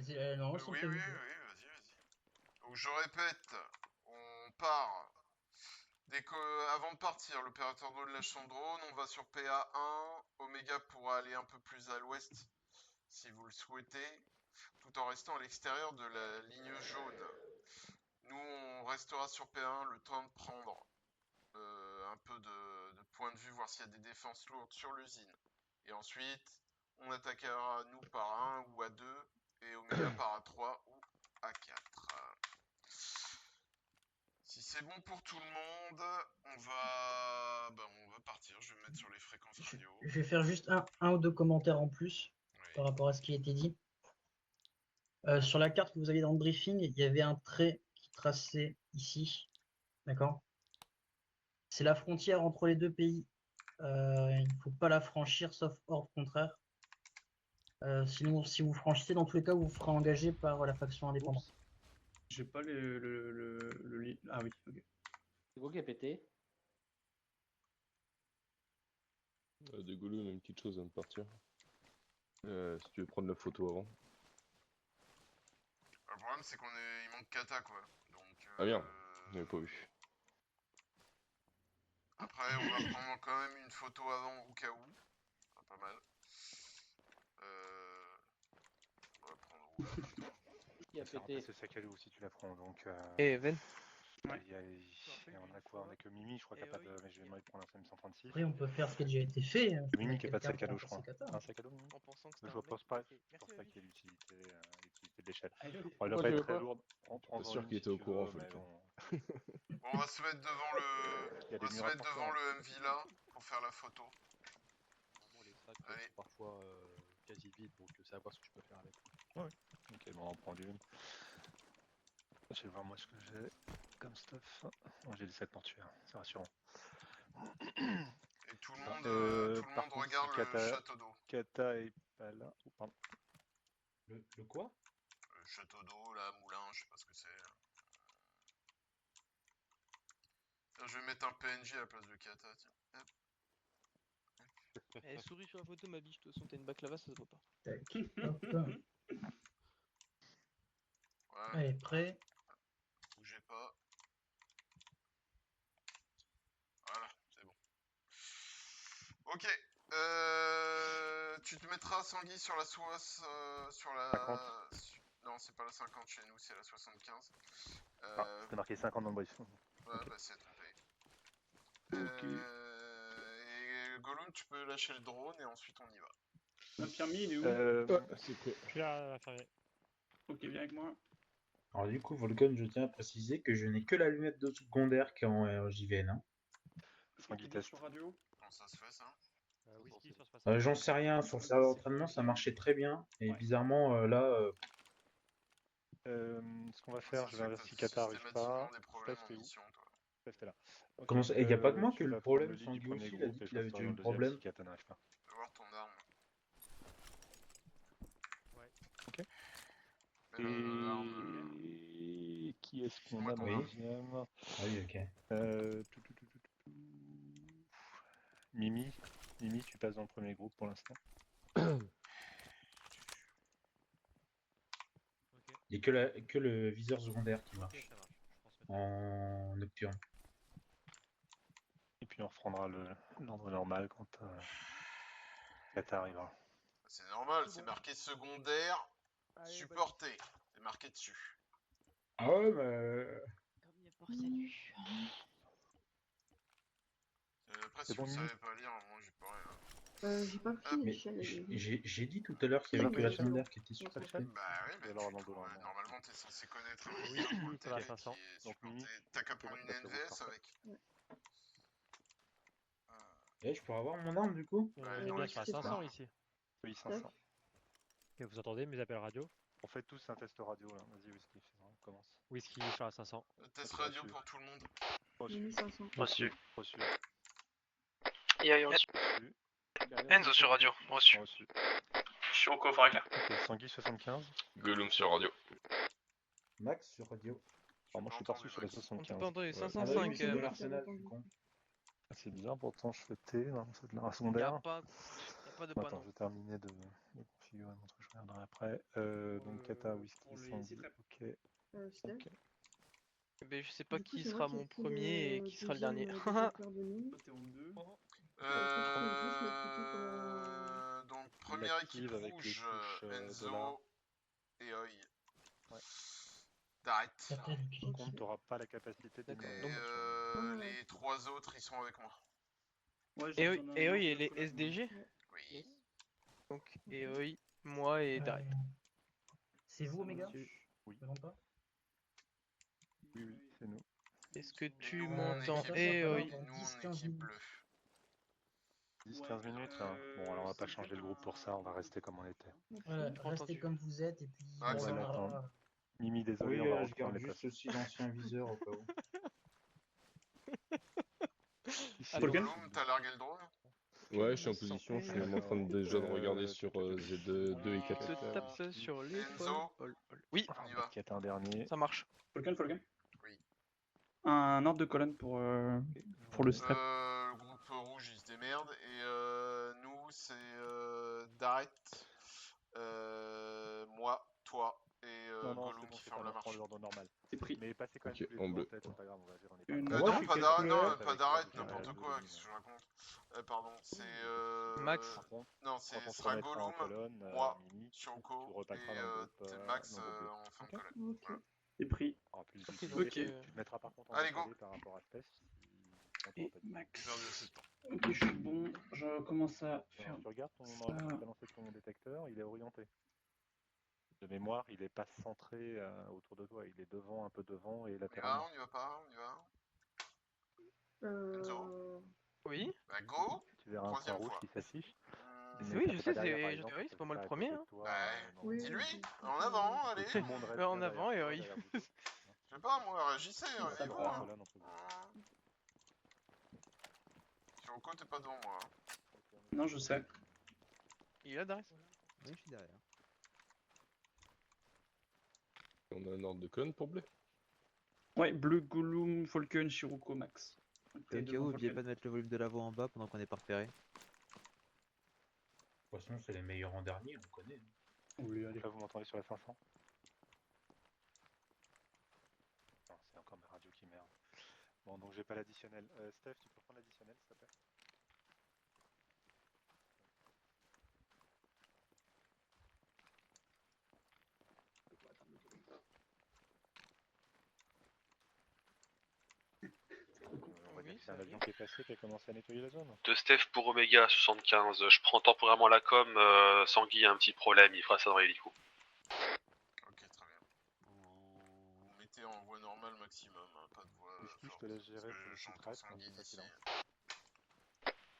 Vas-y, non, c'est Oui, prévu. vas-y, vas-y. Donc je répète, on part. Avant de partir, l'opérateur drone lâche son drone, on va sur PA1, Omega pourra aller un peu plus à l'ouest si vous le souhaitez, tout en restant à l'extérieur de la ligne jaune. Nous, on restera sur PA1 le temps de prendre un peu de point de vue, voir s'il y a des défenses lourdes sur l'usine. Et ensuite, on attaquera nous par 1 ou à 2 et Omega par A3 ou A4. Si c'est bon pour tout le monde, on va partir. Je vais me mettre sur les fréquences radio. Je vais faire juste un ou deux commentaires en plus par rapport à ce qui a été dit. Sur la carte que vous avez dans le briefing, il y avait un trait qui traçait ici. D'accord? C'est la frontière entre les deux pays. Il ne faut pas la franchir sauf ordre contraire. Sinon, si vous franchissez, dans tous les cas, vous ferez engager par la faction indépendante. J'ai pas le ah oui, ok. C'est quoi qui a pété? De Gollum, une petite chose avant de partir. Si tu veux prendre la photo avant. Le problème, c'est il manque Kata, quoi. Donc, Ah bien, je n'avais pas vu. Après, on va prendre quand même une photo avant au cas où. Ah, pas mal. On va prendre où la photo? Qui a pété? C'est Sakalou si tu la prends, donc... Et Ven. On a quoi? On a que Mimi, je crois qu'il n'y a pas de... Mais je vais demander pour l'instant M136. Après, on peut faire ce qui a déjà été fait. Mimi qui n'a pas de sac à dos, je crois. Un sac à dos, Mimi? En pensant que Je c'était vois un pas, mec. je pense pas qu'il y ait l'utilité de l'échelle. Allez, Elle va Moi, pas je être veux très pas. lourde. Pas sûr qu'il était au courant, faut le mais temps. bon. Bon, on va se mettre devant Il y a des murs importants. devant le MV-là pour faire la photo. Normalement, les sacs Allez. sont parfois quasi vides, donc c'est à voir ce que je peux faire avec. Ok, bon, on prend une. Je vais voir moi ce que j'ai comme stuff. Bon, j'ai des sacs mortuaires, c'est rassurant. Et tout le monde par contre, regarde si le château d'eau. Kata est pas là. Oh, pardon. Le quoi? Le château d'eau, là, moulin, je sais pas ce que c'est. Tiens, je vais mettre un PNJ à la place de Kata, tiens. Hop. Eh, souris sur la photo, ma biche, de toute façon, t'as une baklava, ça se voit pas. Tac, hop. Voilà, Allez, prêt. bougez pas. Voilà, c'est bon. Ok. Tu te mettras Sanguy sur la soisse, sur la... 50. Non, c'est pas la 50 chez nous, c'est la 75. C'est marqué 50 dans le brief. Ouais, Ok. bah c'est trompé. Ok. Et Gollum, tu peux lâcher le drone et ensuite on y va. L'infirmier, il est où? C'est prêt. Je suis là, l'infirmier. Ok, viens avec moi. Alors du coup, Volcon, je tiens à préciser que je n'ai que l'allumette de secondaire qui est en JVN. Hein. Sanguy Ok, test. sur radio. Comment ça se fait, ça? Whisky sur 60. J'en sais rien, sur le serveur d'entraînement, ça marchait très bien. Et Ouais. bizarrement, là, Ce qu'on va faire, Ça je se vais fait voir que si t'as Kata arrive systématiquement pas. des problèmes Steph, en t'es où? mission, toi. Steph, t'es là. Ok, comment ça... Et il n'y a pas que moi tu qui a eu vas le prendre problème, le lead du Sanguy premier aussi, il a groupe dit et je qu'il avait resterai déjà eu dans le le deuxième problème. si Kata n'arrive pas. Fais voir ton arme. Ouais. Mets l'arme. Et qui est-ce qu'on Moi, a ton dans le arme. deuxième? Ah oui, ok. Mimi, tu passes dans le premier groupe pour l'instant. Ok, Il n'y a que le viseur secondaire qui ok, marche ça marche. Je transmets. en nocturne. Et puis on reprendra l'ordre normal quand Kata arrivera. C'est normal, C'est c'est bon. marqué secondaire, Allez, supporté. C'est marqué dessus. Ah ouais, mais... Comme il n'y a pas salut. Après, C'est si bon, vous Mimi savez pas lire, moi j'ai pas rien. J'ai pas pris mais l'échelle. j'ai dit tout à l'heure qu'il y avait que la secondaire qui était sur papier. Bah oui, mais alors, tu dans le trouves, dos, normalement t'es censé connaître Oui, le oui, pour le pour la TP 500. qui est Donc, Mimi, supporté. T'as qu'à c'est prendre bon, une t'as fait le NVS parfait. avec. Et je pourrais avoir mon arme du coup? On Ouais, est non, bien mais sur la c'est 500 pas. ici. Oui, 500. Et vous entendez mes appels radio? On fait tous un test radio là. Vas-y, Whisky, on commence. Whisky sur la 500. Test Ok, radio reçu. pour tout le monde. Mimi 500. Reçu. Reçu. Enzo sur radio, reçu. Reçu. Je suis au coffre avec là. Ok, Sanguy 75. Gollum sur radio. Max sur radio. Alors moi je suis pas reçu sur la On t'a 75. pas entendu, Ah bah oui, 505. mais c'est de l'arsenal, je suis con. Ah, c'est bizarre, pourtant je fais T, non, c'est de la Y a secondaire. pas de Attends, panneau. je vais terminer de configurer mon truc, je regarderai après. après. Donc Kata, Whisky, pour les Sandy. Citrep. Ok. Steph. Ok. Mais je sais pas Du coup, qui c'est sera moi mon qui ai premier et pris, qui sera le deuxième, dernier. détecteur de nuit. Toi, t'es en 2. Donc, Il première équipe active avec les rouge, touches, de là. Enzo et Oi. Ouais. D'arrête. Tapez le Par clic. contre, t'auras pas la capacité D'accord, d'éliminer. donc- Ah. Les 3 autres, ils sont avec moi. Ouais, Et j'ai oui, besoin d'un et oui, lance et de les collab, moi. SDG. Oui. Donc, et oui, moi et Darek. C'est vous, Omega Oui. Je me trompe pas Oui, oui, c'est nous. Est-ce que tu Nous, on m'entends? équipe- Eh voilà, oui. dans Nous, 10, on 15 équipe minutes. bleue. 10-15 minutes. Hein. Bon, alors on va pas changer le groupe pour ça, on va rester comme on était. Voilà, Pas restez entendu. comme vous êtes et puis Ah, on c'est bon. démarrera. Mimi, désolé, Oui, on va je reprendre garde les juste postes. aussi l'ancien viseur au cas où. Gollum, t'as largué le drone? Ouais, je suis en position, je suis même en train déjà de regarder sur Z2 et 4. Se tape sur l'épaule. Enzo, Oui, on y va. Qui est un dernier. ça marche. Falcon. Oui. Un ordre de colonne pour le strap. Le groupe rouge, il se démerde. Et nous, c'est Daret, moi, toi et Non, Gollum c'est bon, qui c'est ferme pas la bon, on prend marche. l'ordre normal. C'est pris. Mais passez quand même Ok, tous les en deux bleu. en tête, c'est pas grave, on va dire, on est Une- pas Moi, non, je suis pas quelle Daret, couleur non, pas Daret, Avec, n'importe euh, quoi, Gollum. qu'est-ce que je raconte? Pardon, c'est Max. Par contre, non, quand ce on se sera remettra en Gollum, colonne, moi, Mimi, tu Shoko repasseras et dans le groupe, Max bleu. en fin de Ok. colonne. Ok. C'est pris. En plus, Ok, d'ici, donc, Ok. tu te mettras par contre en Allez, go. décalé par rapport à Steph. On t'aura Et pas dit. Max. Perdu assez de temps. Ok, je suis bon. Je commence à faire. Alors, tu regardes ça. quand tu as lancé ton détecteur, il est orienté. De mémoire, il est pas centré autour de toi, il est devant, un peu devant et On y va, latéralement. on y va pas, on y va. Enzo, Oui. bah go. Tu verras un point Troisième rouge fois. qui s'affiche. Oui, ça je fait sais, pas derrière, par c'est exemple, oui, ça c'est pas fait moi le à premier. côté Hein. de toi, Bah, dans Oui, le- dis-lui, ok. en avant, Faut allez. que tout le monde reste En là avant, derrière et toi, oui. derrière vous deux. Je sais pas, moi, réagissez, Ça réveillez-vous. dans la Hein. colonne entre vous. Shoko, t'es pas devant moi. Hein. Non, je sais. Il est là, Darek. Oui, je suis derrière. On a un ordre de colonne pour bleu. Ouais, bleu, Gollum, Falcon, Shiroko, Max. Et au cas où, n'oubliez pas de mettre le volume de la voix en bas pendant qu'on n'est pas repéré. De toute façon, c'est les meilleurs en dernier, on connaît. Oui, allez. Là, vous m'entendez sur la 500? Non, c'est encore ma radio qui merde. Bon, donc j'ai pas l'additionnel. Steph, tu peux prendre l'additionnel, s'il te plaît? On va dire que c'est un avion qui est passé, qui a commencé à nettoyer la zone. De Steph pour Omega 75. Je prends temporairement la com. Sanguy a un petit problème, il fera ça dans l'hélico. Ok, très bien. Vous mettez en voie normale maximum, hein, pas de voie Whisky, je forte. te laisse gérer Parce pour que le j'entends sous-traite, Sanguy c'est toi qui d'ici. lance.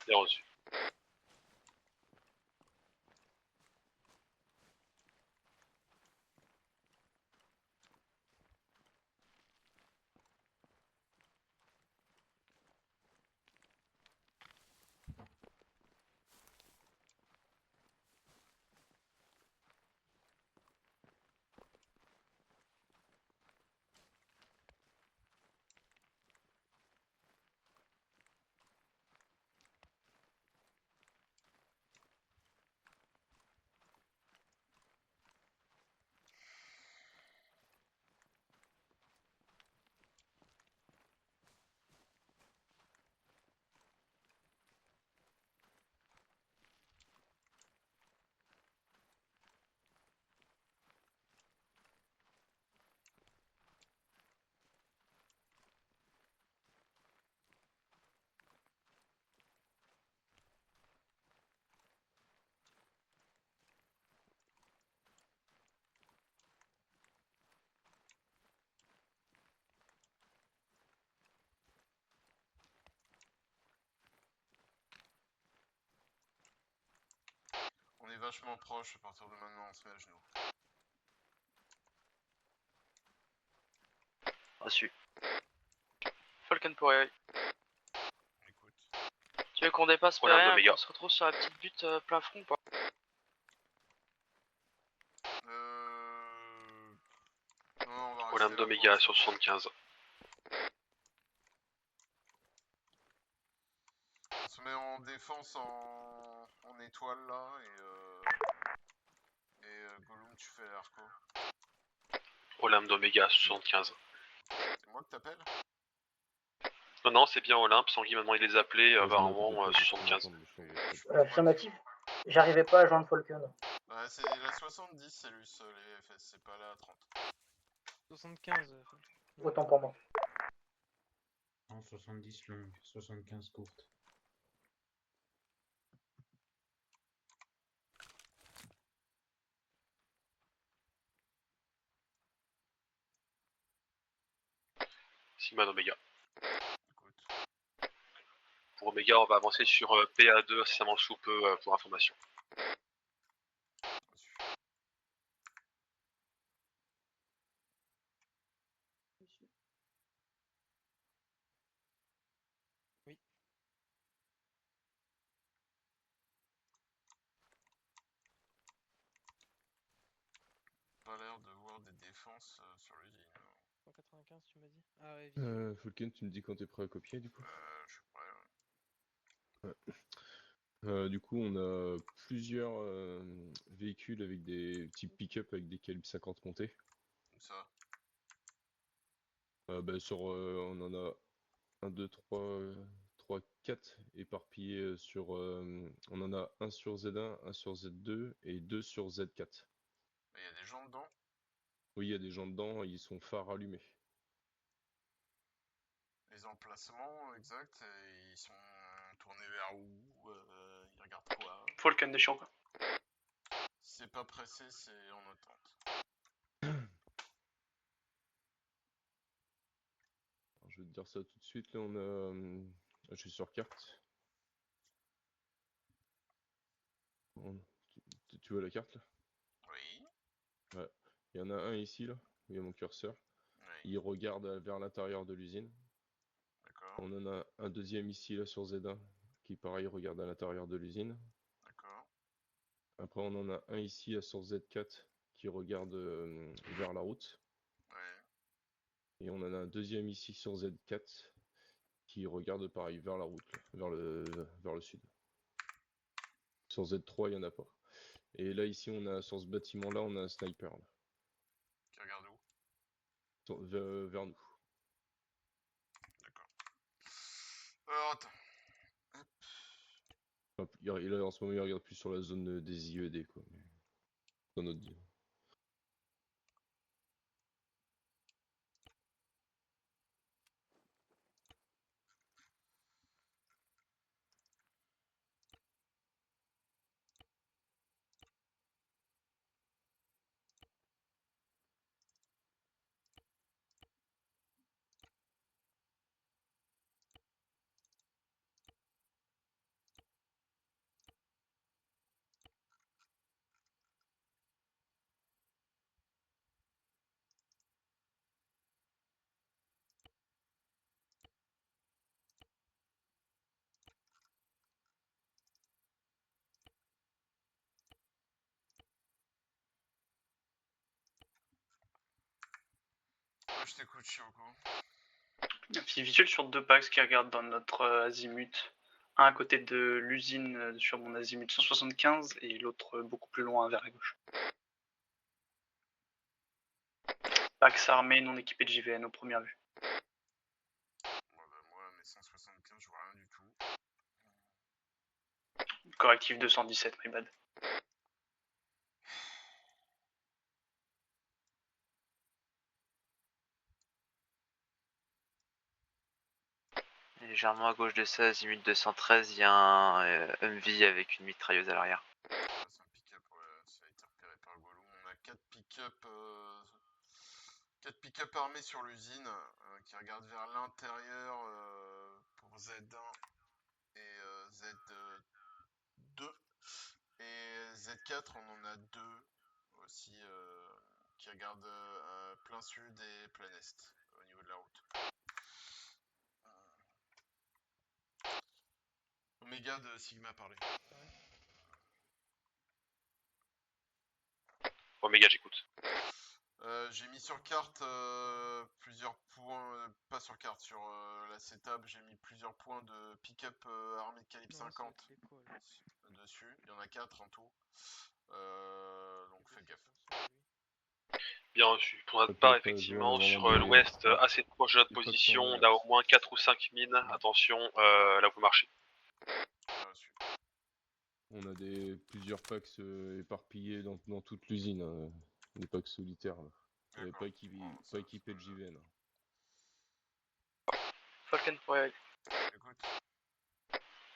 Bien reçu. On est vachement proche, à partir de maintenant, on se met à genoux. Reçu. Falcon pour AI. Écoute. Tu veux qu'on dépasse Problème derrière et d'Omega. qu'on se retrouve sur la petite butte plein front ou pas? Non, on va Problème rester là d'Omega pour sur 75. On se met en défense en étoile là et Gollum Olympe d'Oméga 75. C'est moi que t'appelles? Non, c'est bien Olympe. Sanguy m'a demandé de les appeler apparemment 75. Affirmatif. J'arrivais pas à joindre Falcon. Ouais, c'est la 70, c'est lui, les FS, c'est pas la 30. 75. Autant pour moi. Non, 70 longue, 75 courte. Sigma d'Oméga. Écoute. Pour Oméga, on va avancer sur PA2 incessamment sous peu pour information. Oui. Pas l'air de voir des défenses sur l'usine. 195, tu m'as dit? Ah ouais, visuel. Falcon, tu me dis quand t'es prêt à copier du coup? Je suis prêt, ouais. Du coup, on a plusieurs véhicules avec des types pick-up avec des calibres 50 montés. Où ça? On en a 1, 2, 3, 4 éparpillés sur... on en a un sur Z1, un sur Z2 et 2 sur Z4. Il y a des gens dedans? Oui, il y a des gens dedans, ils sont phares allumés. Les emplacements exacts, ils sont tournés vers où? Ils regardent quoi? Falcon des champs, quoi. C'est pas pressé, c'est en attente. Alors, je vais te dire ça tout de suite, là on a... je suis sur carte. Tu vois la carte là? Oui. Ouais. Il y en a un ici là, où il y a mon curseur. Oui. Il regarde vers l'intérieur de l'usine. D'accord. On en a un deuxième ici là sur Z1 qui pareil regarde à l'intérieur de l'usine. D'accord. Après on en a un ici là, sur Z4 qui regarde vers la route. Ouais. Et on en a un deuxième ici sur Z4 qui regarde pareil vers la route, là, vers le sud. Sur Z3 il n'y en a pas. Et là ici on a sur ce bâtiment là on a un sniper là. Qui regarde où? Vers nous. D'accord. Alors attends. Hop, là en ce moment il regarde plus sur la zone des IED quoi. Mais... dans notre deal. Je t'écoute, Chioko. Un petit visuel sur 2 packs qui regardent dans notre azimut. Un à côté de l'usine sur mon azimut 175 et l'autre beaucoup plus loin vers la gauche. Pax armés non équipés de JVN aux premières vues. Ouais, bah moi, mes 175, je vois rien du tout. Correctif 217, my bad. Légèrement à gauche de ça, azimut 213, il y a un Humvee avec une mitrailleuse à l'arrière. Ouais, c'est un pick-up, ouais, ça a été repéré par Gollum. On a 4 pick-up armés sur l'usine qui regardent vers l'intérieur pour Z1 et Z2. Et Z4, on en a 2 aussi qui regardent plein sud et plein est au niveau de la route. Oméga de Sigma parlé. Oméga, j'écoute. J'ai mis sur carte plusieurs points, pas sur carte, sur la setup, j'ai mis plusieurs points de pick-up armé de calibre 50 dessus. Il y en a 4 en tout. Donc fais gaffe. Bien reçu. Pour notre Ça part, peut pas jouer effectivement, vraiment sur des- l'ouest, des- assez proche de notre des packs position, sans on a au relax. moins 4 ou 5 mines. Attention, là vous marchez. Bien reçu. On a plusieurs packs éparpillés dans toute l'usine, des packs solitaires. Là. D'accord. Pas Bon, ça, équipés de JVN. Falcon pour Écoute,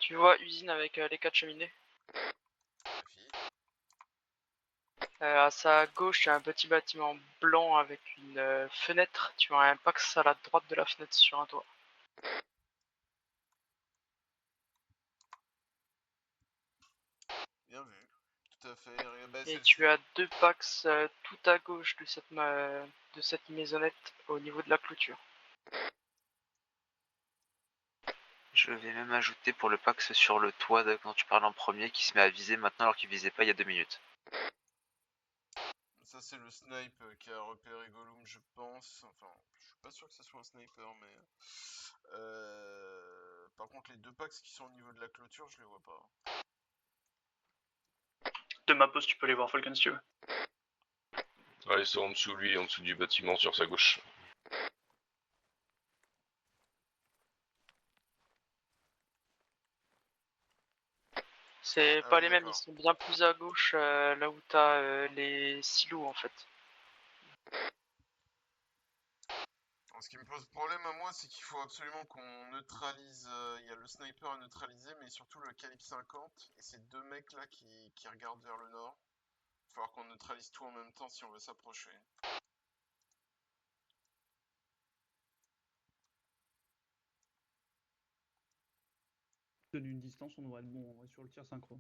Tu vois usine avec les 4 cheminées. la fille. À sa gauche, il y a un petit bâtiment blanc avec une fenêtre. Tu vois un Pax à la droite de la fenêtre sur un toit. Bien vu. Tout à fait. Bah, Et c'est tu as 2 Pax tout à gauche de cette maisonnette au niveau de la clôture. Je vais même ajouter pour le Pax sur le toit quand tu parles en premier qui se met à viser maintenant alors qu'il visait pas il y a 2 minutes. Ça, c'est le snipe qui a repéré Gollum, je pense. Enfin, je suis pas sûr que ce soit un sniper, mais... Par contre, les deux packs qui sont au niveau de la clôture, je les vois pas. De ma pose, tu peux les voir, Falcon, si tu veux. Ouais, ils sont en dessous de lui, en dessous du bâtiment sur sa gauche. C'est Ah pas oui, les mêmes, ils d'accord. sont bien plus à gauche, là où t'as les silos en fait. Alors, ce qui me pose problème à moi, c'est qu'il faut absolument qu'on neutralise... Il y a le sniper à neutraliser, mais surtout le calibre 50. Et ces deux mecs là qui regardent vers le nord. Il va falloir qu'on neutralise tout en même temps si on veut s'approcher. D'une distance, on devrait être bon, on va sur le tir synchro.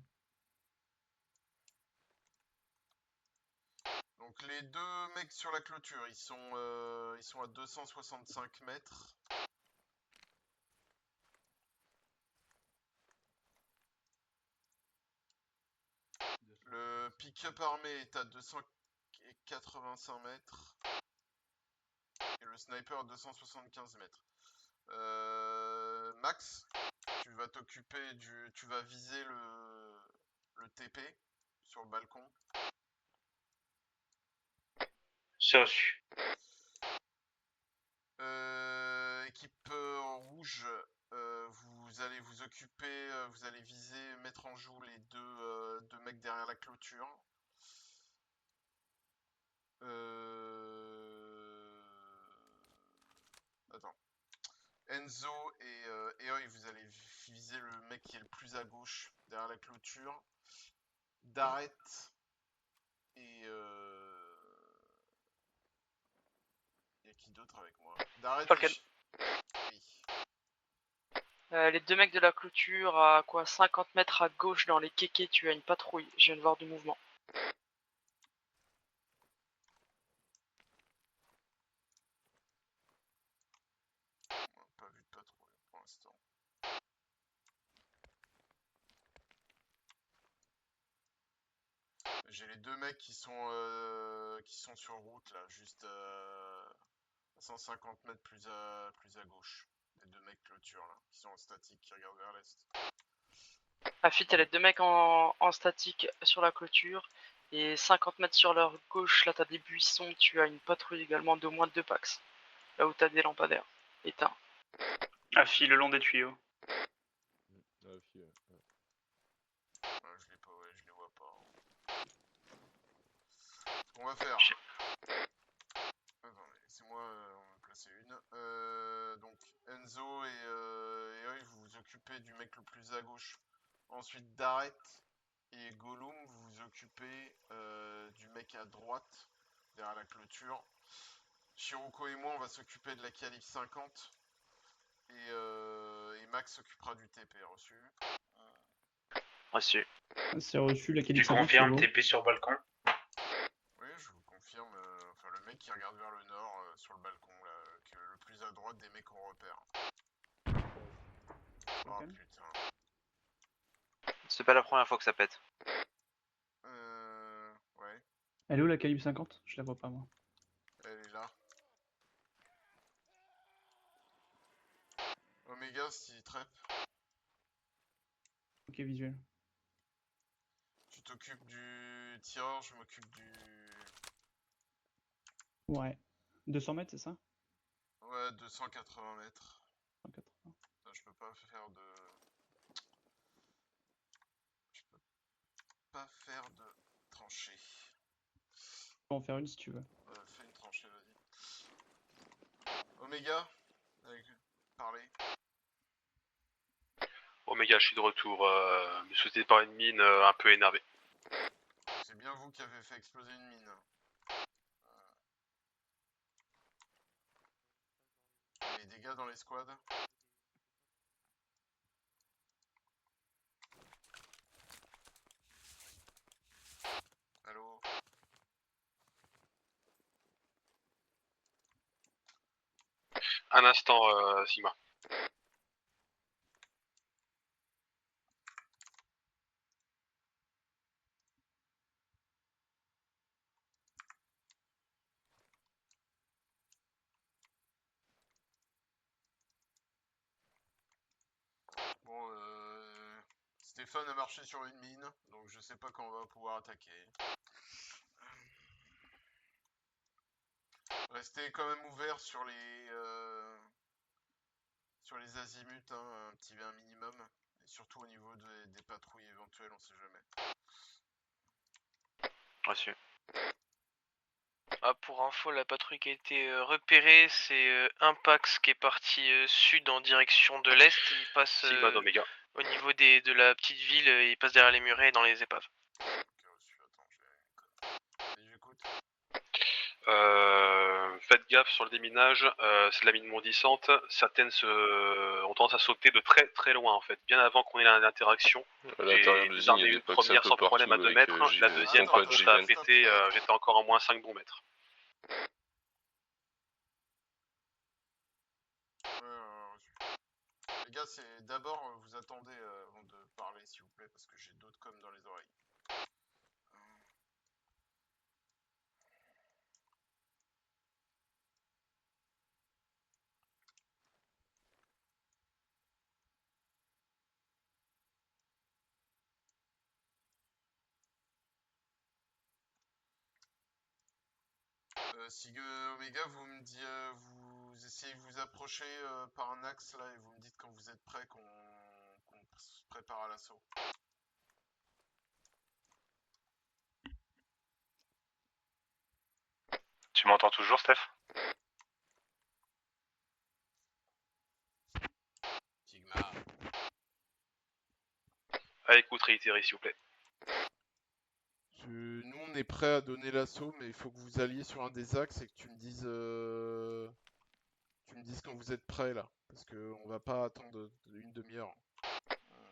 Donc les deux mecs sur la clôture, ils sont à 265 mètres. Le pick-up armé est à 285 mètres. Et le sniper à 275 mètres. Max, tu vas t'occuper du... Tu vas viser le TP sur le balcon. C'est reçu. Équipe rouge, vous allez vous occuper, vous allez viser, mettre en joue les deux mecs derrière la clôture. Attends. Enzo et Eoy, vous allez viser le mec qui est le plus à gauche derrière la clôture. Daret et y a qui d'autre avec moi? Daret Falcon. Oui. Les deux mecs de la clôture à quoi 50 mètres à gauche dans les kékés, tu as une patrouille. Je viens de voir du mouvement. On n'a pas vu de patrouille pour l'instant. J'ai les deux mecs qui sont sur route là, juste à 150 mètres plus à gauche. Les deux mecs clôture là, qui sont en statique, qui regardent vers l'est. Affi, t'as les deux mecs en statique sur la clôture. Et 50 mètres sur leur gauche, là t'as des buissons, tu as une patrouille également d'au moins 2 packs. Là où t'as des lampadaires éteints. Affi le long des tuyaux. Je les pas, ouais, je les vois pas. Ce qu'on va faire. Attendez, laissez-moi en placer une. Donc Enzo et Eoy, vous vous occupez du mec le plus à gauche. Ensuite Daret et Gollum, vous vous occupez du mec à droite, derrière la clôture. Shiroko et moi, on va s'occuper de la calibre 50. Et Max s'occupera du TP, reçu. Reçu. C'est reçu la Tu qualité 50. confirmes TP sur balcon? Oui, je vous confirme. Enfin, le mec qui regarde vers le nord, sur le balcon, là, qui est le plus à droite des mecs qu'on repère. Oh putain. C'est pas la première fois que ça pète. Ouais. Elle est où la calibre 50? Je la vois pas moi. Elle est là. Omega, si trep. Ok, visuel. Tu t'occupes du tireur, je m'occupe du... Ouais. 200 mètres, c'est ça? Ouais, 280 mètres. 180. Ça, je peux pas faire de... Je peux pas faire de tranchée. Je peux en faire une si tu veux. Fais une tranchée, vas-y. Oméga, parlez. Oméga, je suis de retour. Me souhaitez par une mine un peu énervé. C'est bien vous qui avez fait exploser une mine. Les dégâts dans les squads. Allô? Un instant, Sigma. Bon, Stéphane a marché sur une mine, donc je sais pas quand on va pouvoir attaquer. Restez quand même ouvert sur les azimuts, hein, un minimum, et surtout au niveau des patrouilles éventuelles, on sait jamais. Reçu. Ah, pour info, la patrouille qui a été repérée, c'est un Pax qui est parti sud en direction de l'est. Il passe Sigma d'Oméga. au niveau de la petite ville, il passe derrière les murets et dans les épaves. Faites gaffe sur le déminage, c'est de la mine mondissante. Certaines ont tendance à sauter de très très loin en fait, bien avant qu'on ait l'interaction. À l'intérieur de l'usine, il y a des Une Pax un première peu sans problème à partout 2 avec, mètres, la deuxième pas quand de ça a GN. pété, j'étais encore en moins 5 bons mètres. Les gars, c'est d'abord vous attendez avant de parler s'il vous plaît, parce que j'ai d'autres coms dans les oreilles. Si Omega, vous me dites, vous essayez de vous approcher par un axe là et vous me dites quand vous êtes prêt qu'on se prépare à l'assaut. Tu m'entends toujours, Steph? Sigma. À écoute, réitérez s'il vous plaît. Nous on est prêt à donner l'assaut, mais il faut que vous alliez sur un des axes et que tu me dises quand vous êtes prêt là, parce que on va pas attendre une demi-heure.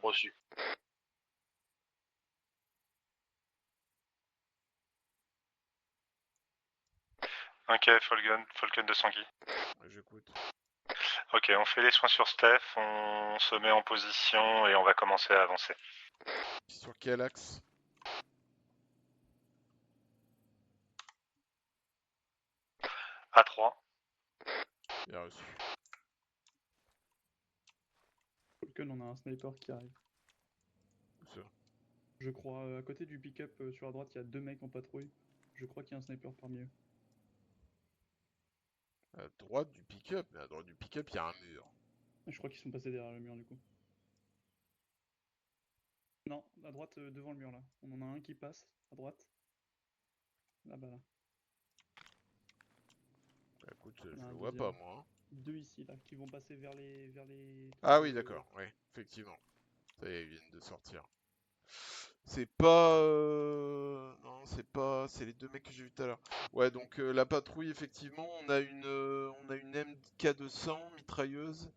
Reçu. Ok, Falcon de Sangui. Ouais, j'écoute. Ok, on fait les soins sur Steph, on se met en position et on va commencer à avancer. Sur quel axe? A3. Bien reçu. Falcon, on a un sniper qui arrive. Où ça? Je crois, à côté du pick-up sur la droite, il y a 2 mecs en patrouille. Je crois qu'il y a un sniper parmi eux. À droite du pick-up, mais à droite du pick-up, il y a un mur. Je crois qu'ils sont passés derrière le mur du coup. Non, à droite, devant le mur là. On en a un qui passe, à droite. Là-bas là. Bah, écoute, je On a le un vois pas deuxième. moi. 2 ici là, qui vont passer vers les... Ah oui, d'accord, oui, effectivement. Ça y est, ils viennent de sortir. C'est pas... Non, c'est pas... C'est les deux mecs que j'ai vus tout à l'heure. Ouais, donc la patrouille, effectivement, on a une MK200 mitrailleuse,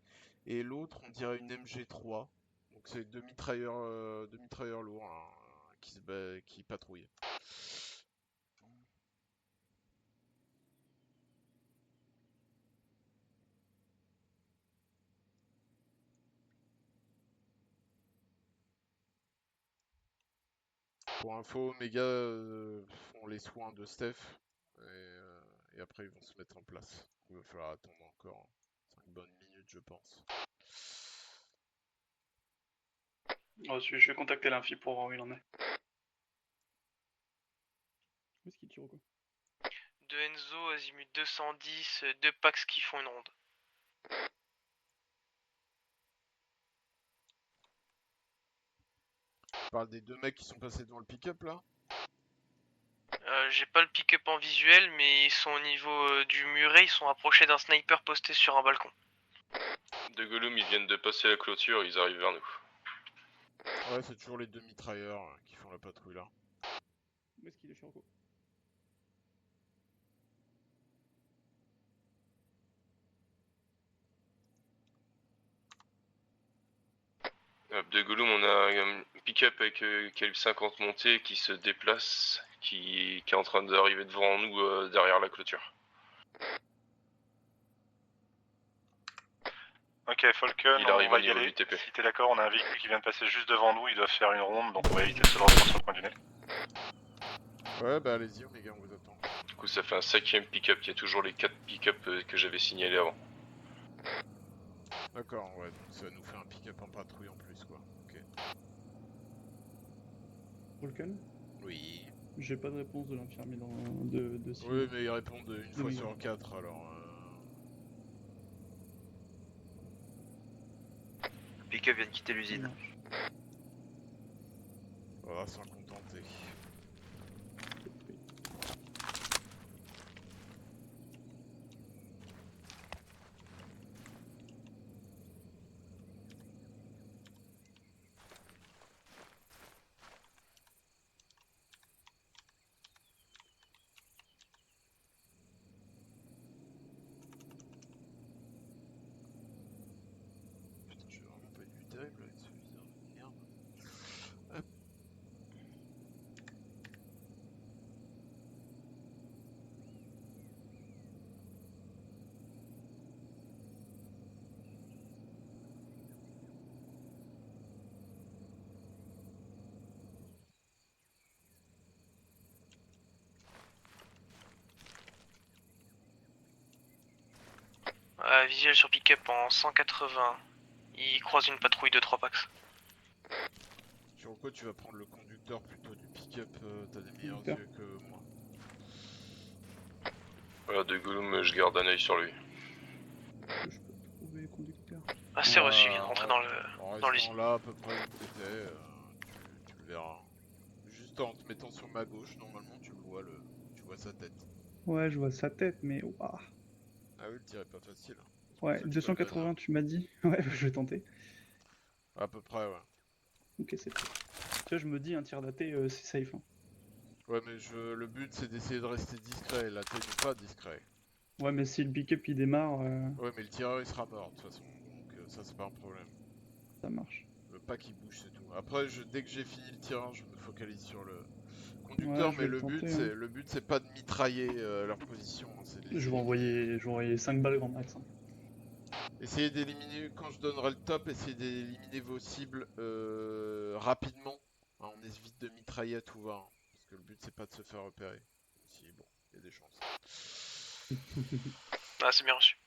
et l'autre, on dirait une MG3. Donc c'est deux mitrailleurs lourds hein, qui patrouillent. Pour info, Omega font les soins de Steph et après ils vont se mettre en place. Il va falloir attendre encore 5 bonnes minutes, je pense. Reçu, je vais contacter l'infi pour voir où il en est. Où est-ce qu'il tire au coup? de Enzo, azimut 210, 2 Pax qui font une ronde. Tu parles des 2 mecs qui sont passés devant le pick-up là? J'ai pas le pick-up en visuel, mais ils sont au niveau du muret, ils sont approchés d'un sniper posté sur un balcon. De Gollum, ils viennent de passer la clôture, ils arrivent vers nous. Ouais, c'est toujours les 2 mitrailleurs qui font la patrouille là. Où est-ce qu'il est, Chirco? De Gollum, on a un pick-up avec calibre 50 monté qui se déplace, qui est en train d'arriver devant nous derrière la clôture. Ok, Falcon, Il arrive on va au y niveau aller. du TP. Si t'es d'accord, on a un véhicule qui vient de passer juste devant nous, ils doivent faire une ronde, donc on va éviter de se lancer sur le coin du nez. Ouais, bah allez-y, Omega, on vous attend. Du coup, ça fait un 5ème pick-up, il y a toujours les 4 pick-up que j'avais signalés avant. D'accord, ouais, donc ça nous fait un pick-up en patrouille en plus, quoi. Ok. Vulcan? Oui. J'ai pas de réponse de l'infirmier de Sylvie. Oui, mais ils répondent une fois Oui. sur 4, alors... Le pick-up vient de quitter l'usine. On va s'en contenter. Putain, je vais vraiment pas être terrible avec ce viseur de merde. Hop. Visuel sur pick-up en 180. Il croise une patrouille de 3 Pax. Sur quoi tu vas prendre le conducteur plutôt du pick-up, t'as des meilleurs Conducteur. yeux que moi. Voilà, de Gollum, je garde un œil sur lui. Je peux trouver conducteur. Ah, c'est reçu, il vient de rentrer dans l'usine. Là, à peu près où t'étais, tu le verras. Juste en te mettant sur ma gauche, normalement tu le vois, tu vois sa tête. Ouais, je vois sa tête, mais ouah. Ah oui, le tir est pas facile. Ouais, 280, tu m'as dit. Ouais, je vais tenter. À peu près, ouais. Ok, c'est fait. Tu vois, je me dis, un tir daté, c'est safe. Hein. Ouais, mais le but c'est d'essayer de rester discret. Là, t'es pas discret. Ouais, mais si le pick-up il démarre, Ouais, mais le tireur il sera mort de toute façon. Donc ça, c'est pas un problème. ça marche. Le pas qui bouge, c'est tout. Après, dès que j'ai fini le tireur, je me focalise sur le conducteur. Ouais, je Mais vais le but, tenter, hein. le but c'est pas de mitrailler leur position. Hein, c'est de les Je vais envoyer 5 balles grand max. Hein. Essayez d'éliminer, quand je donnerai le top, essayez d'éliminer vos cibles rapidement. Hein, on évite de mitrailler à tout va. Hein, parce que le but c'est pas de se faire repérer. Si, bon, il y a des chances. Ah, c'est bien reçu.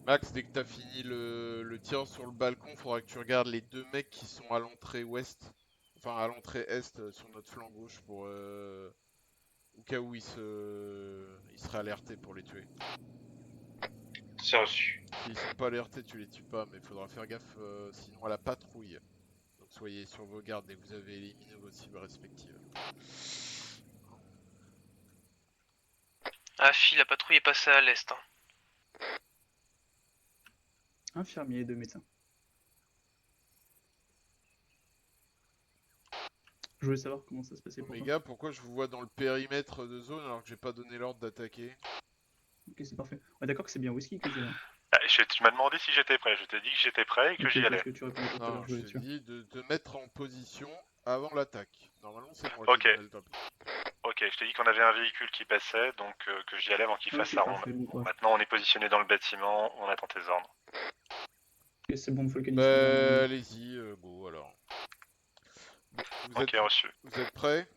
Max, dès que t'as fini le tir sur le balcon, faudra que tu regardes les 2 mecs qui sont à l'entrée ouest. Enfin, à l'entrée est sur notre flanc gauche pour... au cas où ils seraient alertés pour les tuer. C'est reçu. S'ils sont pas alertés, tu les tues pas, mais il faudra faire gaffe sinon à la patrouille. Donc soyez sur vos gardes dès que vous avez éliminé vos cibles respectives. Ah, la patrouille est passée à l'est. Hein. Infirmier et 2 médecins. Je voulais savoir comment ça se passait pour Les toi. gars, pourquoi je vous vois dans le périmètre de zone alors que j'ai pas donné l'ordre d'attaquer? Ok, c'est parfait. Ouais, d'accord que c'est bien whisky que j'ai là. Tu m'as demandé si j'étais prêt, je t'ai dit que j'étais prêt et que Ok, j'y parce allais. que tu répondais tout à l'heure, Non, je je voulais t'ai être sûr. dit de te mettre en position avant l'attaque. Normalement, c'est bon. Ok. Ok, je t'ai dit qu'on avait un véhicule qui passait, donc que j'y allais avant qu'il fasse Ok, sa parfait, ronde. bon, ouais. Maintenant, on est positionné dans le bâtiment, on attend tes ordres. Ok, c'est bon, Falcon. Bah, allez-y, go alors. Bon, Ok, reçu. Vous êtes prêts?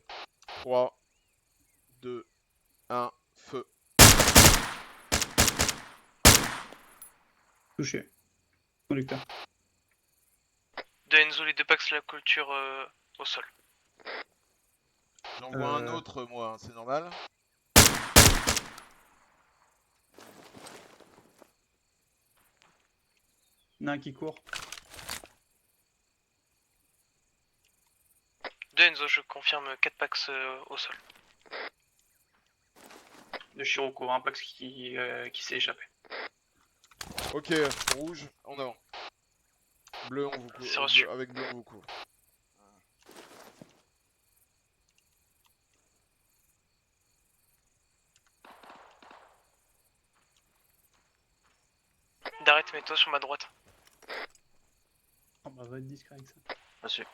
3, 2, 1, feu. Touché. Conducteur. De Enzo, les 2 packs sur la clôture au sol. J'en vois un autre, moi, hein, c'est normal. Il y en a un qui court. De Enzo, je confirme 4 packs au sol. De Shiroko, un Pax qui s'est échappé. Ok, rouge, en avant. Bleu, on vous couvre. C'est reçu. Avec bleu, on vous couvre. D'arrête, mets-toi sur ma droite. On va être discret avec ça. Reçu.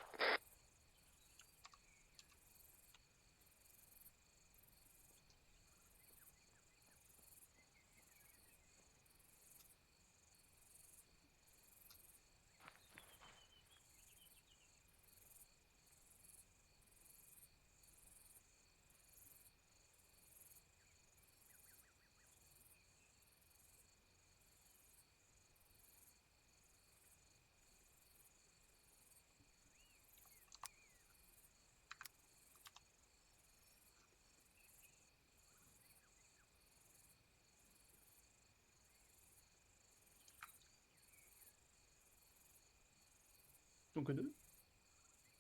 Donc 2.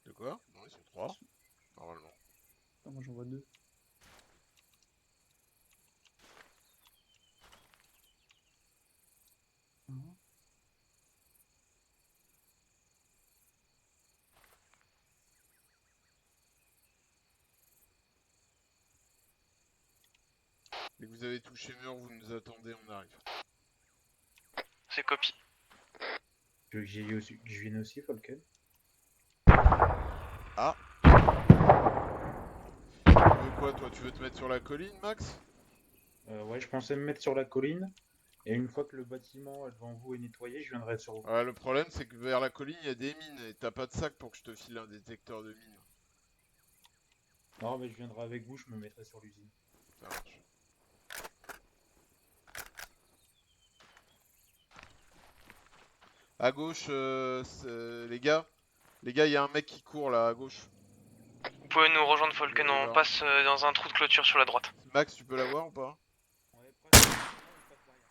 De quoi? Non, ils sont 3. Normalement. Non, moi j'en vois 2. Dès que vous avez touché mur, vous nous attendez, on arrive. C'est copie. Tu veux que je vienne aussi, Falken? Ah. Tu veux quoi, toi? Tu veux te mettre sur la colline, Max? Ouais, je pensais me mettre sur la colline. Et une fois que le bâtiment devant vous est nettoyé, je viendrai sur vous. Ouais, le problème, c'est que vers la colline, il y a des mines. Et t'as pas de sac pour que je te file un détecteur de mines. Non, mais je viendrai avec vous, je me mettrai sur l'usine. Ça marche. À gauche, les gars, il y a un mec qui court là à gauche. Vous pouvez nous rejoindre, Falken, on passe dans un trou de clôture sur la droite. Max, tu peux l'avoir ou pas?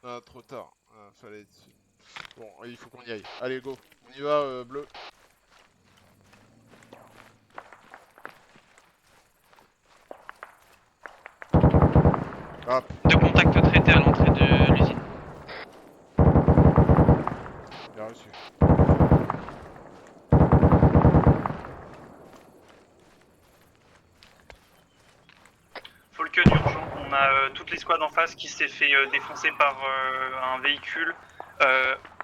Ah, trop tard. Ah, fallait être dessus. Bon, il faut qu'on y aille. Allez, go. On y va, bleu. Hop. 2 contacts traités à l'entrée de l'usine. Bien reçu. Falken, urgent, on a toute l'escouade en face qui s'est fait défoncer par un véhicule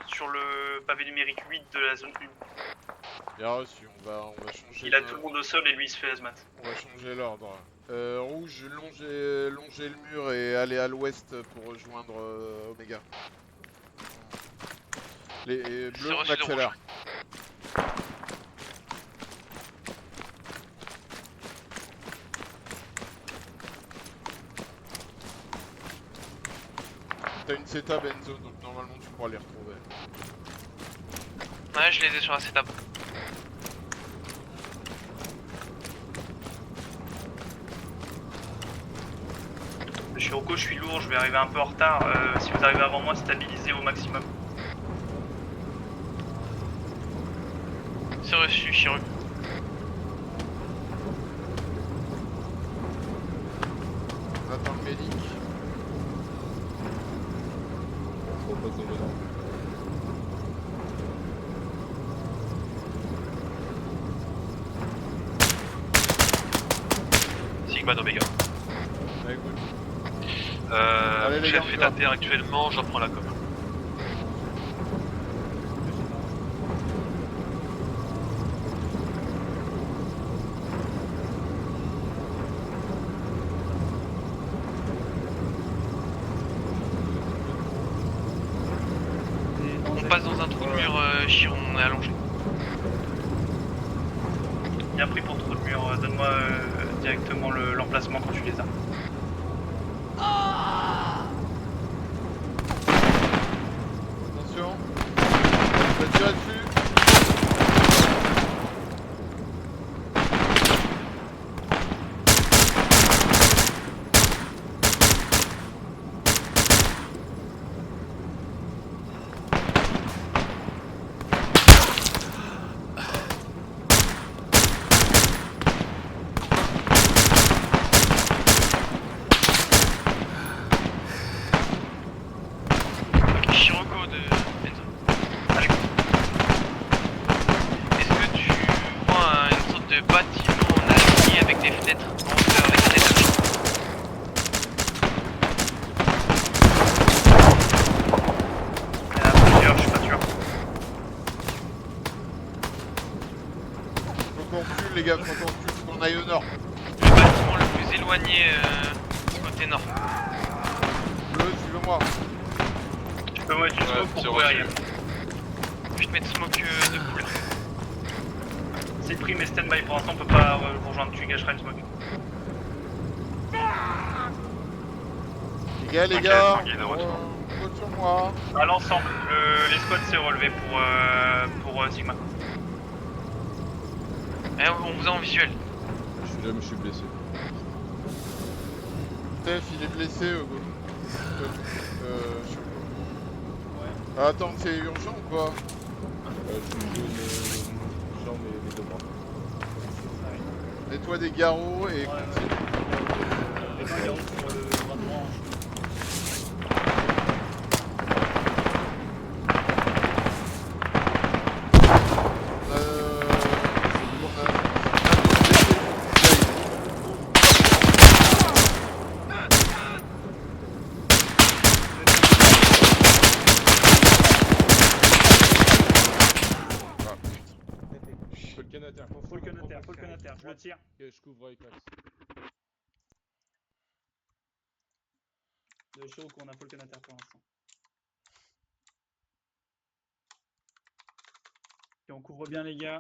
sur le pavé numérique 8 de la zone 1. Bien reçu, on va changer. Il a tout le monde au sol et lui il se fait hazmat. On va changer l'ordre. Rouge, longer le mur et aller à l'ouest pour rejoindre Omega. Les bleus, on accélère. T'as une setup Enzo, donc normalement tu pourras les retrouver. Ouais, je les ai sur la setup. Shiroko, je suis lourd, je vais arriver un peu en retard. Si vous arrivez avant moi, stabilisez au maximum. C'est reçu, Chiru. On attend le médic. On passe dans le nord. Sigma d'Omega. Bah écoute. Mon chef est à terre actuellement, j'en prends la com. On passe dans un trou de mur, Chiron, on est allongé. Bien pris pour trou de mur, donne-moi directement l'emplacement quand tu les as. Attention. Je vais tirer dessus. les gars, faut qu'on aille au nord. Le bâtiment le plus éloigné côté nord. Bleu, suivez-moi. Tu peux mettre du smoke pour courir arrière. Je vais te mettre smoke de couleur. C'est pris, mais stand-by pour l'instant, on peut pas vous rejoindre, tu gâcheras le smoke. Les gars, compte sur moi. À l'ensemble, les squads s'est relevé pour Sigma. Eh, on vous a en visuel. Je suis là, mais je suis blessé. Steph, il est blessé. Attends, c'est urgent ou pas? Je me donne jambes et les deux bras. Nettoie des garrots et continue. Les 20 garrots sur le bras droit. Falcon à terre, je le tire. Ok, je couvre avec Max. De Shiroko, on a Falcon à terre pour l'instant. Et on couvre bien les gars.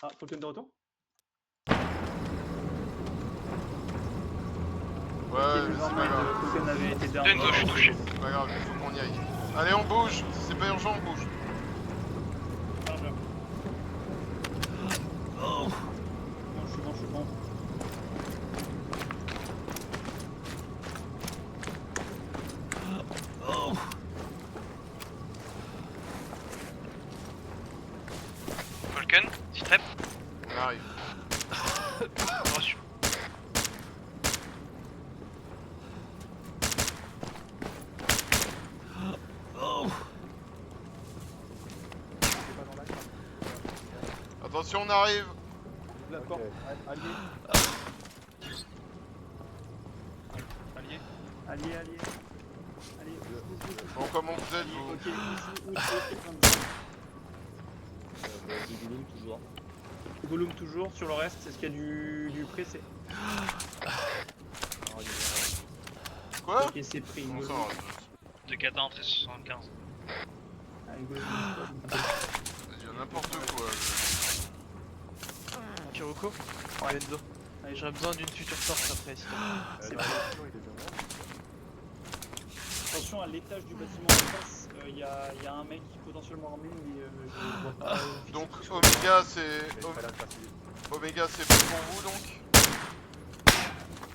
Ah, Falcon de retour? Ouais, mais c'est pas grave. Falcon avait été down. Denzo, je suis touché. C'est pas grave, il faut qu'on y aille. Allez, on bouge. Si c'est pas urgent, on bouge. Je suis bon. Falcon, Citrep. On arrive. Reçu. Attention, on arrive. La porte. Allié. Allié. Bon, comment vous êtes, vous? Ok, Du Gollum toujours. Gollum toujours, sur le reste, est-ce qu'il y a du pressé? Quoi? Ok, c'est pris. Comment ça, De 14 et 75. Allez, Gollum, il y a n'importe quoi. Kiroko? Ouais. Denzo. Allez, j'aurais besoin d'une future force après, s'il te plaît. C'est vrai. Attention à l'étage du bâtiment en face, il y a un mec potentiellement armé, mais je vois pas. Donc Omega c'est Omega c'est bon pour vous donc?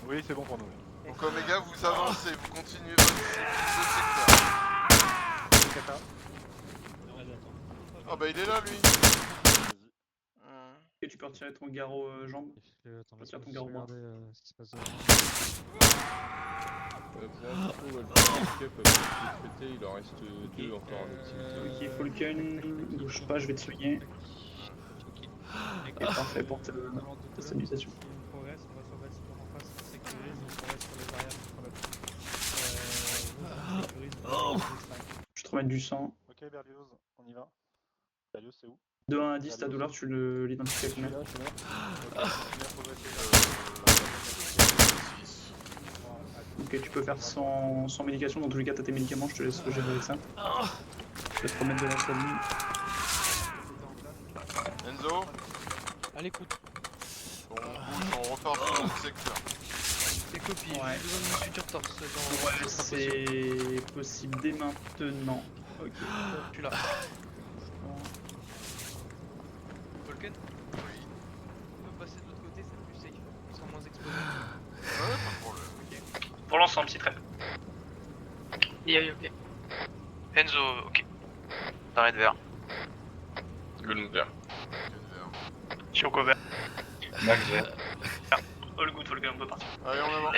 Oui, c'est bon pour nous. Donc Omega vous avancez, vous continuez votre secteur. Ah bah il est là lui. Et tu peux retirer ton garrot jambe. Retire ton garrot bras. Ce qui se passe Pour info, le handicap a été traité, il en reste 2 encore en activité. Ok, Falcon, bouge pas, je vais te soigner. Ok, parfait pour ta stabilisation. On progresse, on va sur le bâtiment en face, on sécurise, on progresse sur les arrières on sécurise, Je te remets du sang. Ok, Berlioz, on y va. Berlioz, c'est où? De 1 à 10, ta douleur, tu l'identifies à combien? Ok, tu peux faire sans médication, dans tous les cas t'as tes médicaments, je te laisse gérer avec ça. Je vais te remettre de la saline. Enzo? À l'écoute. Bon, on bouge, on repart sur notre secteur. C'est copie, Ouais. j'ai besoin d'une future torse dans Ouais, c'est possible dès maintenant. Ok. Tu l'as. Falcon? Oui. On peut passer de l'autre côté, c'est plus safe. Ils sont moins exposés. Ouais, pas de problème. Pour l'ensemble, Citrep. Ok. Enzo, ok. T'arrêtes vert. Gollum vert. Shiroko vert. Max vert. All good, Falcon, on peut partir. Allez, on avance.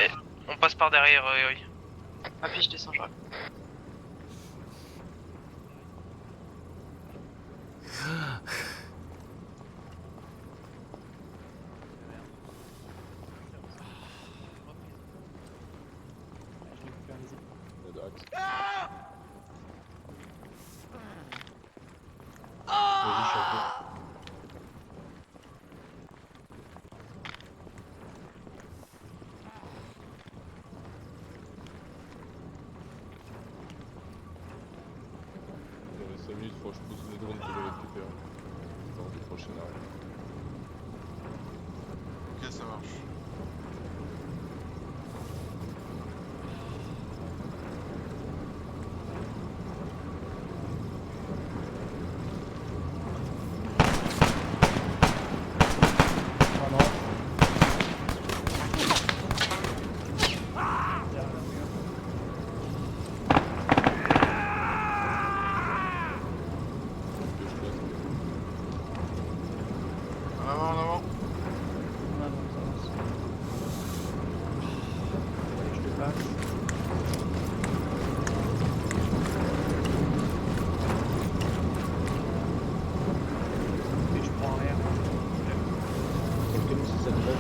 On passe par derrière, Eri. Affiche, descends, j'arrive. Le drone peut le récupérer. Lors du prochain arrêt. Ok, ça marche. En avant, en avant. On avance, avance. Allez, je te passe. Et je prends rien. Quelqu'un si ça te va,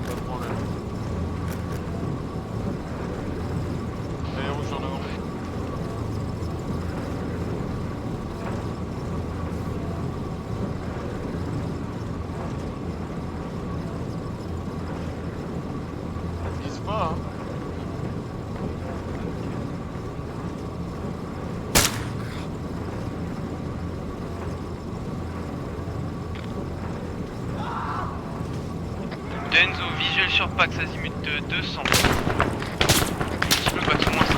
Pas de problème. Allez, rouge en avant. Vise pas, hein. Denzo, visuel sur Pax, azimut de 200. Petit peu pas tout moins 5.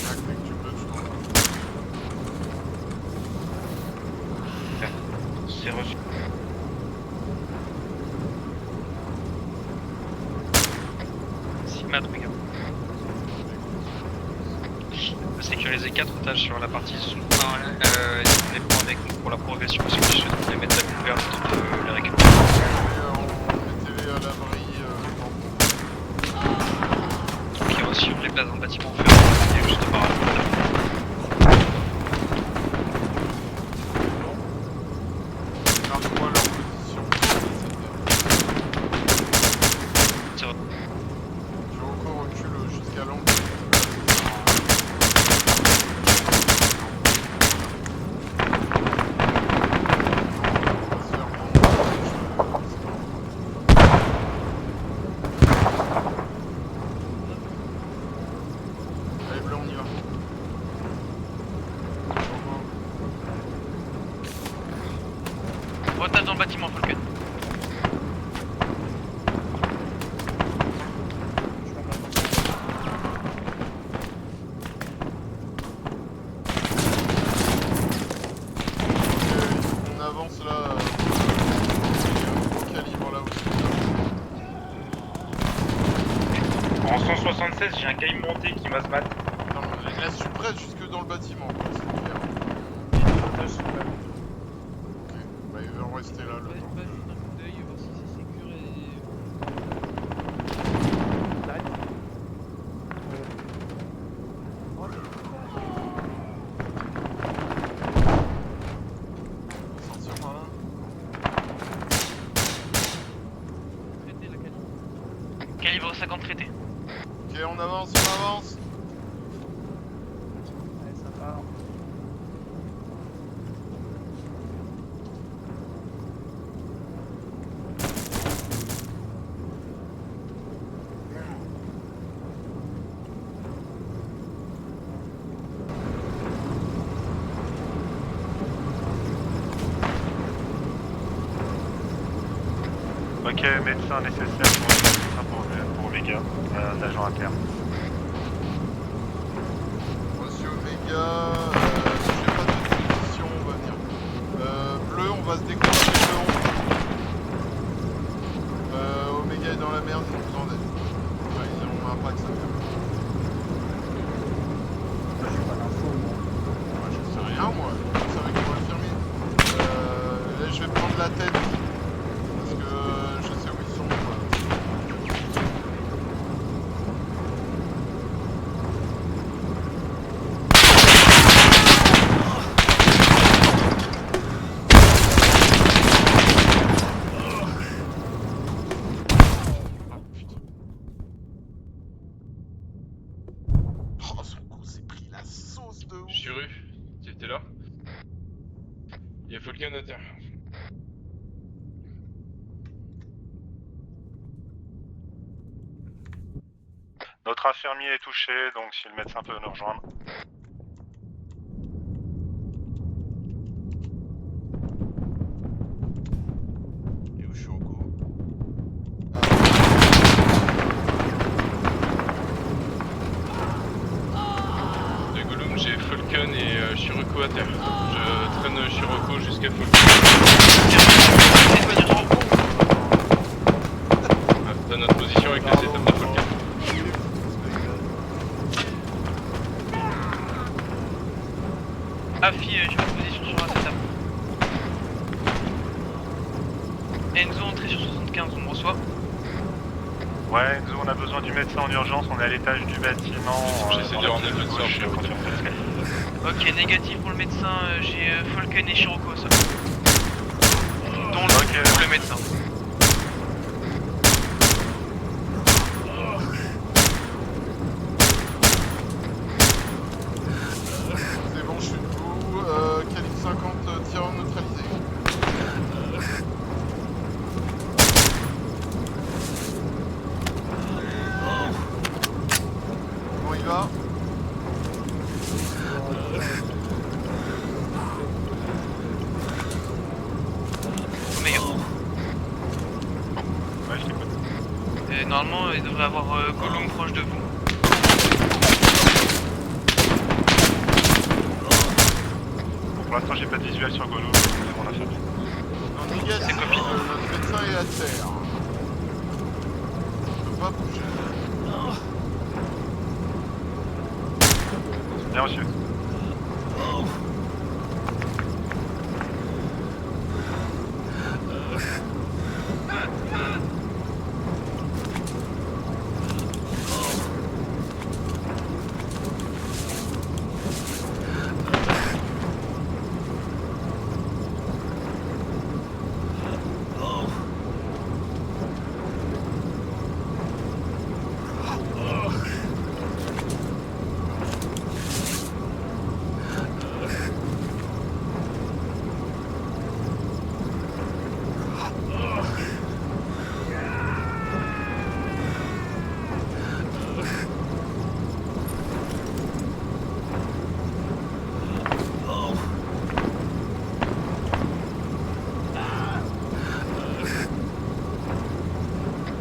Tac, mec, tu peux, je t'en prie. C'est reçu. Sigma, regarde. Sécuriser 4 otages sur la partie sous 1, les points avec nous pour la progression, parce que je vais les mettre à couvert le temps de les récupérer. Mettez-les à l'abri. Ok, on sur les places dans le bâtiment fermé, juste par là. Marque-moi leur position. Je recule jusqu'à l'angle. Allez, bleu, on y va. Otage dans le bâtiment, Falcon. On avance là. Gros calibre là aussi. En 176, j'ai un caille monté qui va se battre. Non, mais laisse tu près jusque dans le bâtiment, quoi, c'est clair. Ok, bah ils vont rester là le temps. Pas juste un coup d'œil, voir si c'est sécure et. Sortir par là. Traiter la calibre. Calibre 50 traité. Ok, on avance, on avance. Allez, ça part. Ok, médecin nécessaire pour Omega, un agent interne. Reçu Omega, j'ai pas de position, on va venir. Bleu, on va se déclencher le 11. Omega est dans la merde, ils ont besoin d'aide. Enfin, ils ont un pack, ça fait. J'ai pas d'info, moi. Ouais, je sais rien, moi. Je savais qu'on va le fermer. Là, je vais prendre la tête. Parce que je sais où ils sont. Oh, son coup s'est pris la sauce de ouf. Churu, tu étais là? Il y a Falcon à terre. Ok, 1 avant, 1 avant. Notre infirmier est touché, donc si le médecin peut nous rejoindre. Et où Shiroko? De Gollum, j'ai Falcon et Shiroko à terre. Je traîne Shiroko jusqu'à Falcon. Dans notre position avec la setup de Falcon. Afi, j'ai une position sur la setup. Enzo, entrée sur 75, on me reçoit. Ouais, Enzo, on a besoin du médecin en urgence, on est à l'étage du bâtiment. J'essaie de ramener le médecin, je suis à côté. Ok, négatif pour le médecin, j'ai Falcon et Shiroko au sol. Dont le médecin. C'est bon, je suis debout. Calibre 50, tireur neutralisé. Comment il va? Omega. Ouais, je t'écoute. Normalement, il devrait avoir Gollum proche de vous. Pour l'instant, j'ai pas de visuel sur Gollum, c'est mon infirmier. Non, négatif, notre médecin est à terre. Je peux pas bouger. Bien reçu.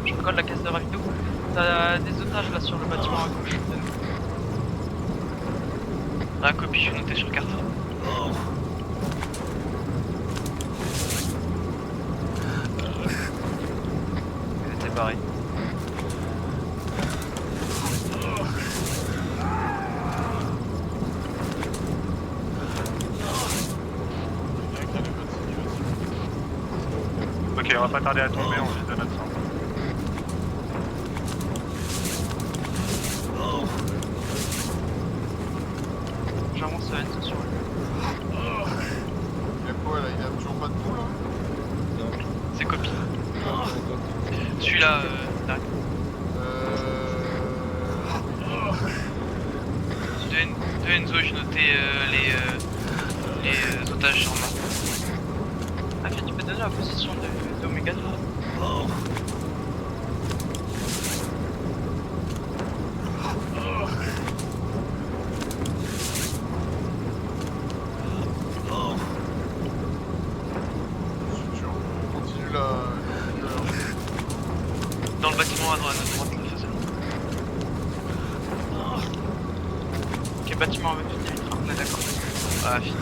Je colle la caisse de ravido. T'as des otages là sur le bâtiment à gauche. Ah, copie, je suis noté sur carte. C'est pareil. Ok, on va pas tarder à tomber, on vise de notre centre. J'avance Enzo sur lui. Il y a quoi là? Il a toujours pas de boule là? C'est copie. Celui-là, tac. De Enzo, j'ai noté les otages sur moi. Ah, tu peux donner la position d'Omega toi? Continue là. Dans le bâtiment à droite la façade. Ok, bâtiment avec une limite, on est d'accord. Ah, fini.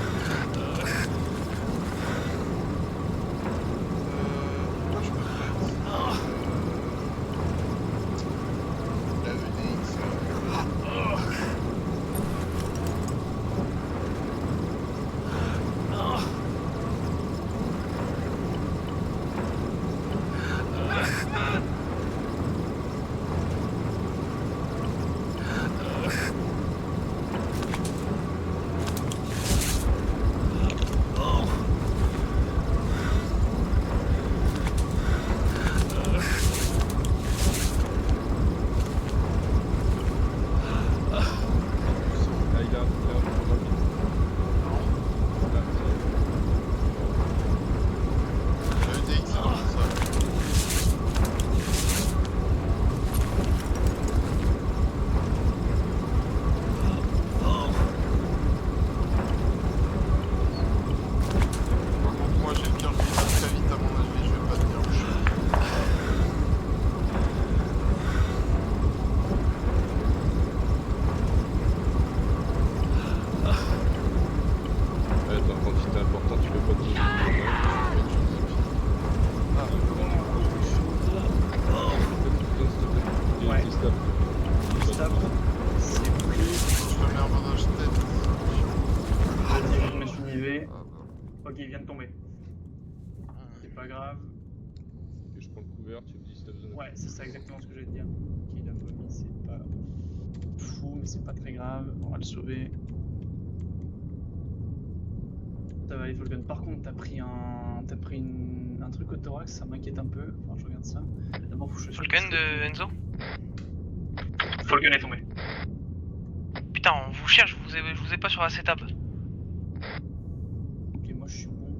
Stop. Stop. C'est pris. Je me mets un bandage tête. Vas-y, je vais mettre une IV. Ok, il vient de tomber. C'est pas grave. Et je prends le couvert, tu me dis stop zone. Ouais, c'est ça exactement ce que j'allais te dire. Ok, il a vomi, c'est pas fou, mais c'est pas très grave. On va le sauver. Ça va aller, Falcon. Par contre, t'as pris un truc au thorax, ça m'inquiète un peu. Enfin, je regarde ça. D'abord, faut que je sois sûr Falcon que de Enzo? Falcon est tombé. Putain, on vous cherche, je vous ai pas sur la setup. Ok, moi je suis bon.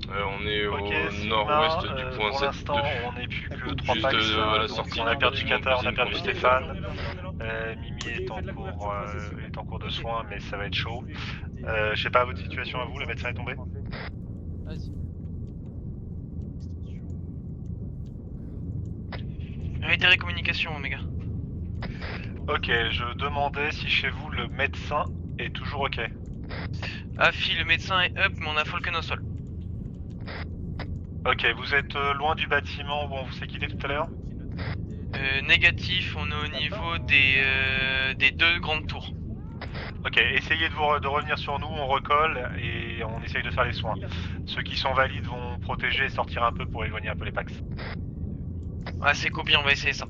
On est Ok, au Sigma, nord-ouest du point pour Z2. l'instant, on n'est plus que Juste 3 packs. de la donc sortie on a perdu bâtiment Qatar, on a d'usine perdu qu'on a. Stéphane. On est là. Mimi Ok, est, en faites la couverture, cours, processus. est en cours de Ok. soins, mais ça va être chaud. Je vais éviter, Je sais pas votre situation à vous, le médecin est tombé? Vas-y. Réitérez communication, Omega. Ok, je demandais si chez vous le médecin est toujours ok. Afi, le médecin est up, mais on a Falcon au sol. Ok, vous êtes loin du bâtiment où on vous s'est quitté tout à l'heure? Négatif, on est au niveau des deux grandes tours. Ok, essayez de revenir sur nous, on recolle et on essaye de faire les soins. Ceux qui sont valides vont protéger et sortir un peu pour éloigner un peu les packs. Ah, c'est copié, on va essayer ça.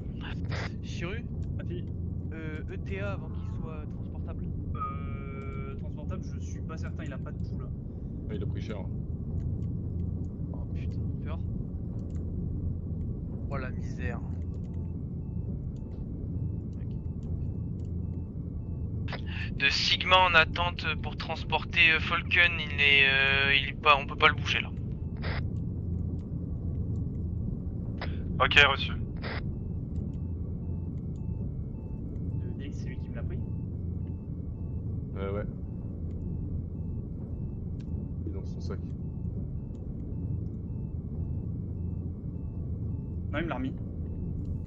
Chiru ETA avant qu'il soit transportable. Transportable, je suis pas certain, il a pas de pouls là. Il a pris cher. Oh putain, peur. Oh la misère. De Sigma en attente pour transporter Falcon, il est pas, on peut pas le bouger là. Ok, reçu. Le DX, c'est lui qui me l'a pris. Ouais. Il est dans son sac. Non, il me l'a remis.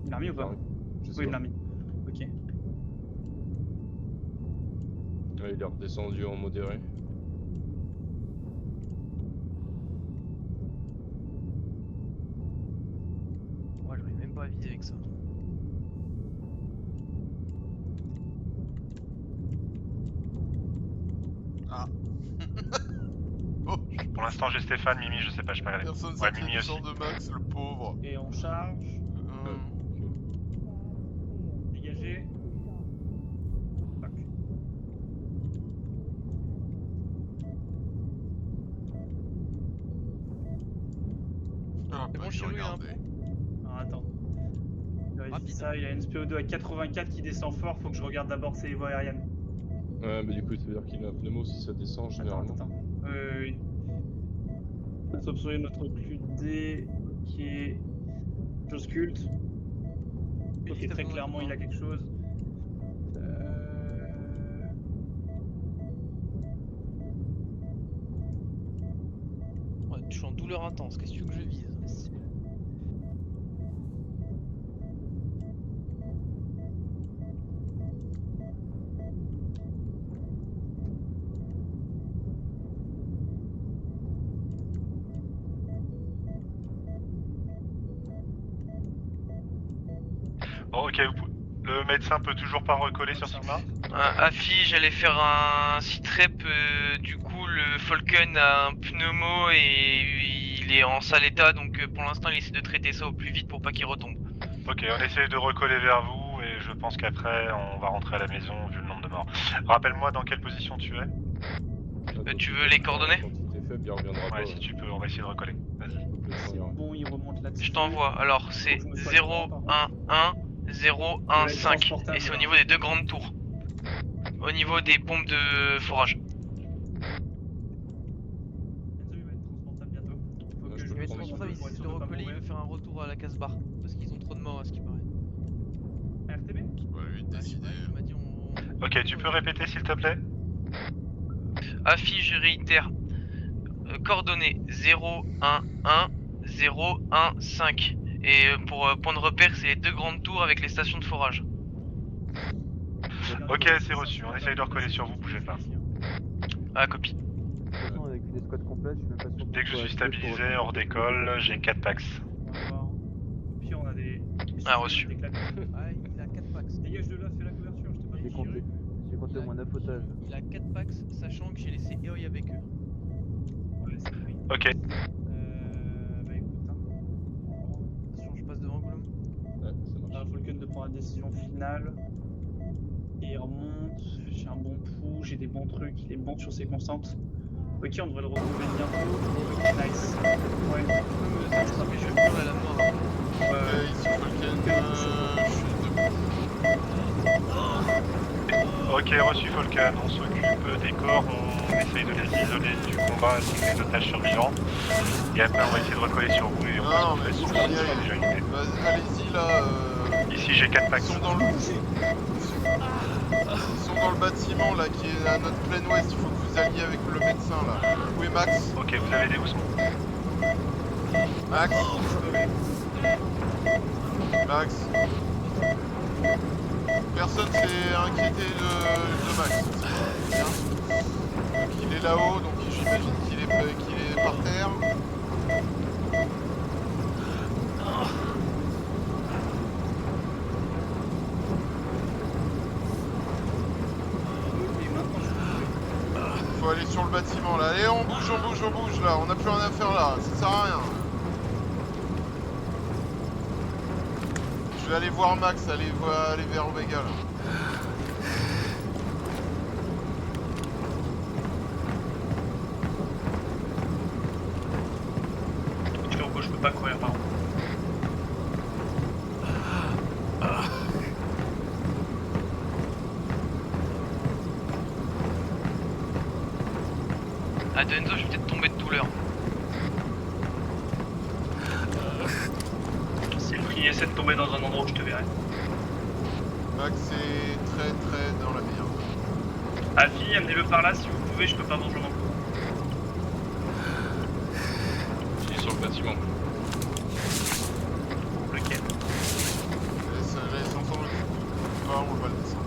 Il l'a remis ou pas? Je sais Oui, il pas. l'a remis. Ok. Ouais, il est redescendu en modéré. Ouais, j'aurais même pas visé avec ça. Ah. Oh. Pour l'instant j'ai Stéphane, Mimi je sais pas, je peux regarder. Personne Ouais, sacré Mimi du aussi. sang de Max, le pauvre. Et on charge. Dégagé. Tac. Ah, C'est bon, je Chiru, il a un regardais. Alors attends. Vérifie Rapide. ça, il a une SPO2 à 84 qui descend fort, faut que je regarde d'abord ses voies aériennes. Ouais, bah du coup, ça veut dire qu'il a un pneumo si ça descend généralement. Attends. Oui. Let's observer notre QD. Ok. J'ausculte. Ok, très clairement, il a quelque chose. Ouais, je suis en douleur intense, qu'est-ce que tu veux que je vise? Bon, ok, le médecin peut toujours pas recoller sur Sigma? Afi, j'allais faire un sit-rep, du coup le Falcon a un pneumo et il est en sale état, donc pour l'instant il essaie de traiter ça au plus vite pour pas qu'il retombe. Ok, on essaye de recoller vers vous et je pense qu'après on va rentrer à la maison vu le nombre de morts. Rappelle-moi dans quelle position tu es. Tu veux les coordonnées? Quand il était faible, il reviendra pas. Ouais, si tu peux, on va essayer de recoller. Vas-y. C'est bon, il remonte là-dessus. Je t'envoie, alors c'est 0, 1, 1, 0, 1, 5, et c'est au niveau des deux grandes tours. Au niveau des pompes de forage. Enzo, il va être transportable bientôt. Faut que Il va être transportable, il essaie de recoller, il veut faire un retour à la casse-barre. Parce qu'ils ont trop de morts à ce qui paraît. RTB? C'est pas lui de décider. Il m'a dit Ok, tu peux répéter s'il te plaît? Afi, je réitère. Coordonnées 0, 1, 1, 0, 1, 5. Et pour point de repère, c'est les deux grandes tours avec les stations de forage. Ok, c'est reçu, on essaye de recoller sur vous, bougez pas. Ah, copie. De toute façon, avec une escouade complète, je suis même pas sûr. Dès que je suis stabilisé, hors d'école, j'ai 4 packs. On va voir. Au pire, on a des. Ah, reçu. Des claques. Ah, dégage de là, fais la couverture, je t'ai pas dit de J'ai compté au moins 9 otages. Il a 4 packs, sachant que j'ai laissé Eoy avec eux. Ouais, c'est pris. Ok. Bah écoute, hein. Attention, je passe devant Gollum. Ouais, ça marche. À Falcon de prendre la décision finale. Et il remonte. J'ai un bon pouls, j'ai des bons trucs, il est bon sur ses constantes. Ok, on devrait le retrouver bientôt. Ok, nice. Ouais. Mais je vais pleurer à la mort. Ok, ici Falcon, je suis debout. Ok, reçu Falcon, on s'occupe des corps, on essaye de les isoler du combat avec les otages survivants. Et après on va essayer de recoller sur vous et on va se concentrer sur ça, c'est déjà une idée. Allez-y là. Ici j'ai 4 packs. Ils sont dans le bâtiment là qui est à notre plein ouest, il faut que vous alliez avec le médecin là. Où est Max? Ok, vous avez des où sont? Max? Max? Personne s'est inquiété de Max. Bien. Donc il est là-haut, donc j'imagine qu'il est par terre. Faut aller sur le bâtiment là. Allez, on bouge là. On n'a plus rien à faire là. Ça sert à rien. Je vais aller voir Max, aller vers Omega là. Turbo, je peux pas courir par contre. Ah, Denzo, je vais peut-être tomber de douleur. C'est le prix, essaie de tomber dans un endroit où je te verrai. Max est très dans la merde. Afi, amenez-le par là si vous pouvez, je peux pas vous rejoindre. Il est sur le bâtiment. Lequel? Laisse on s'en occupe. Ah, on va le descendre.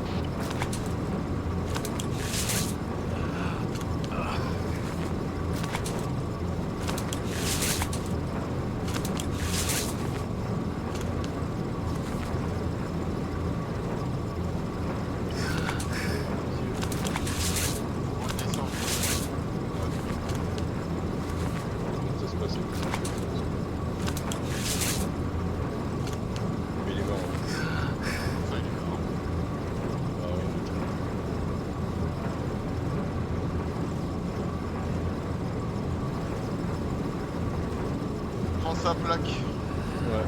Sa plaque. Ouais.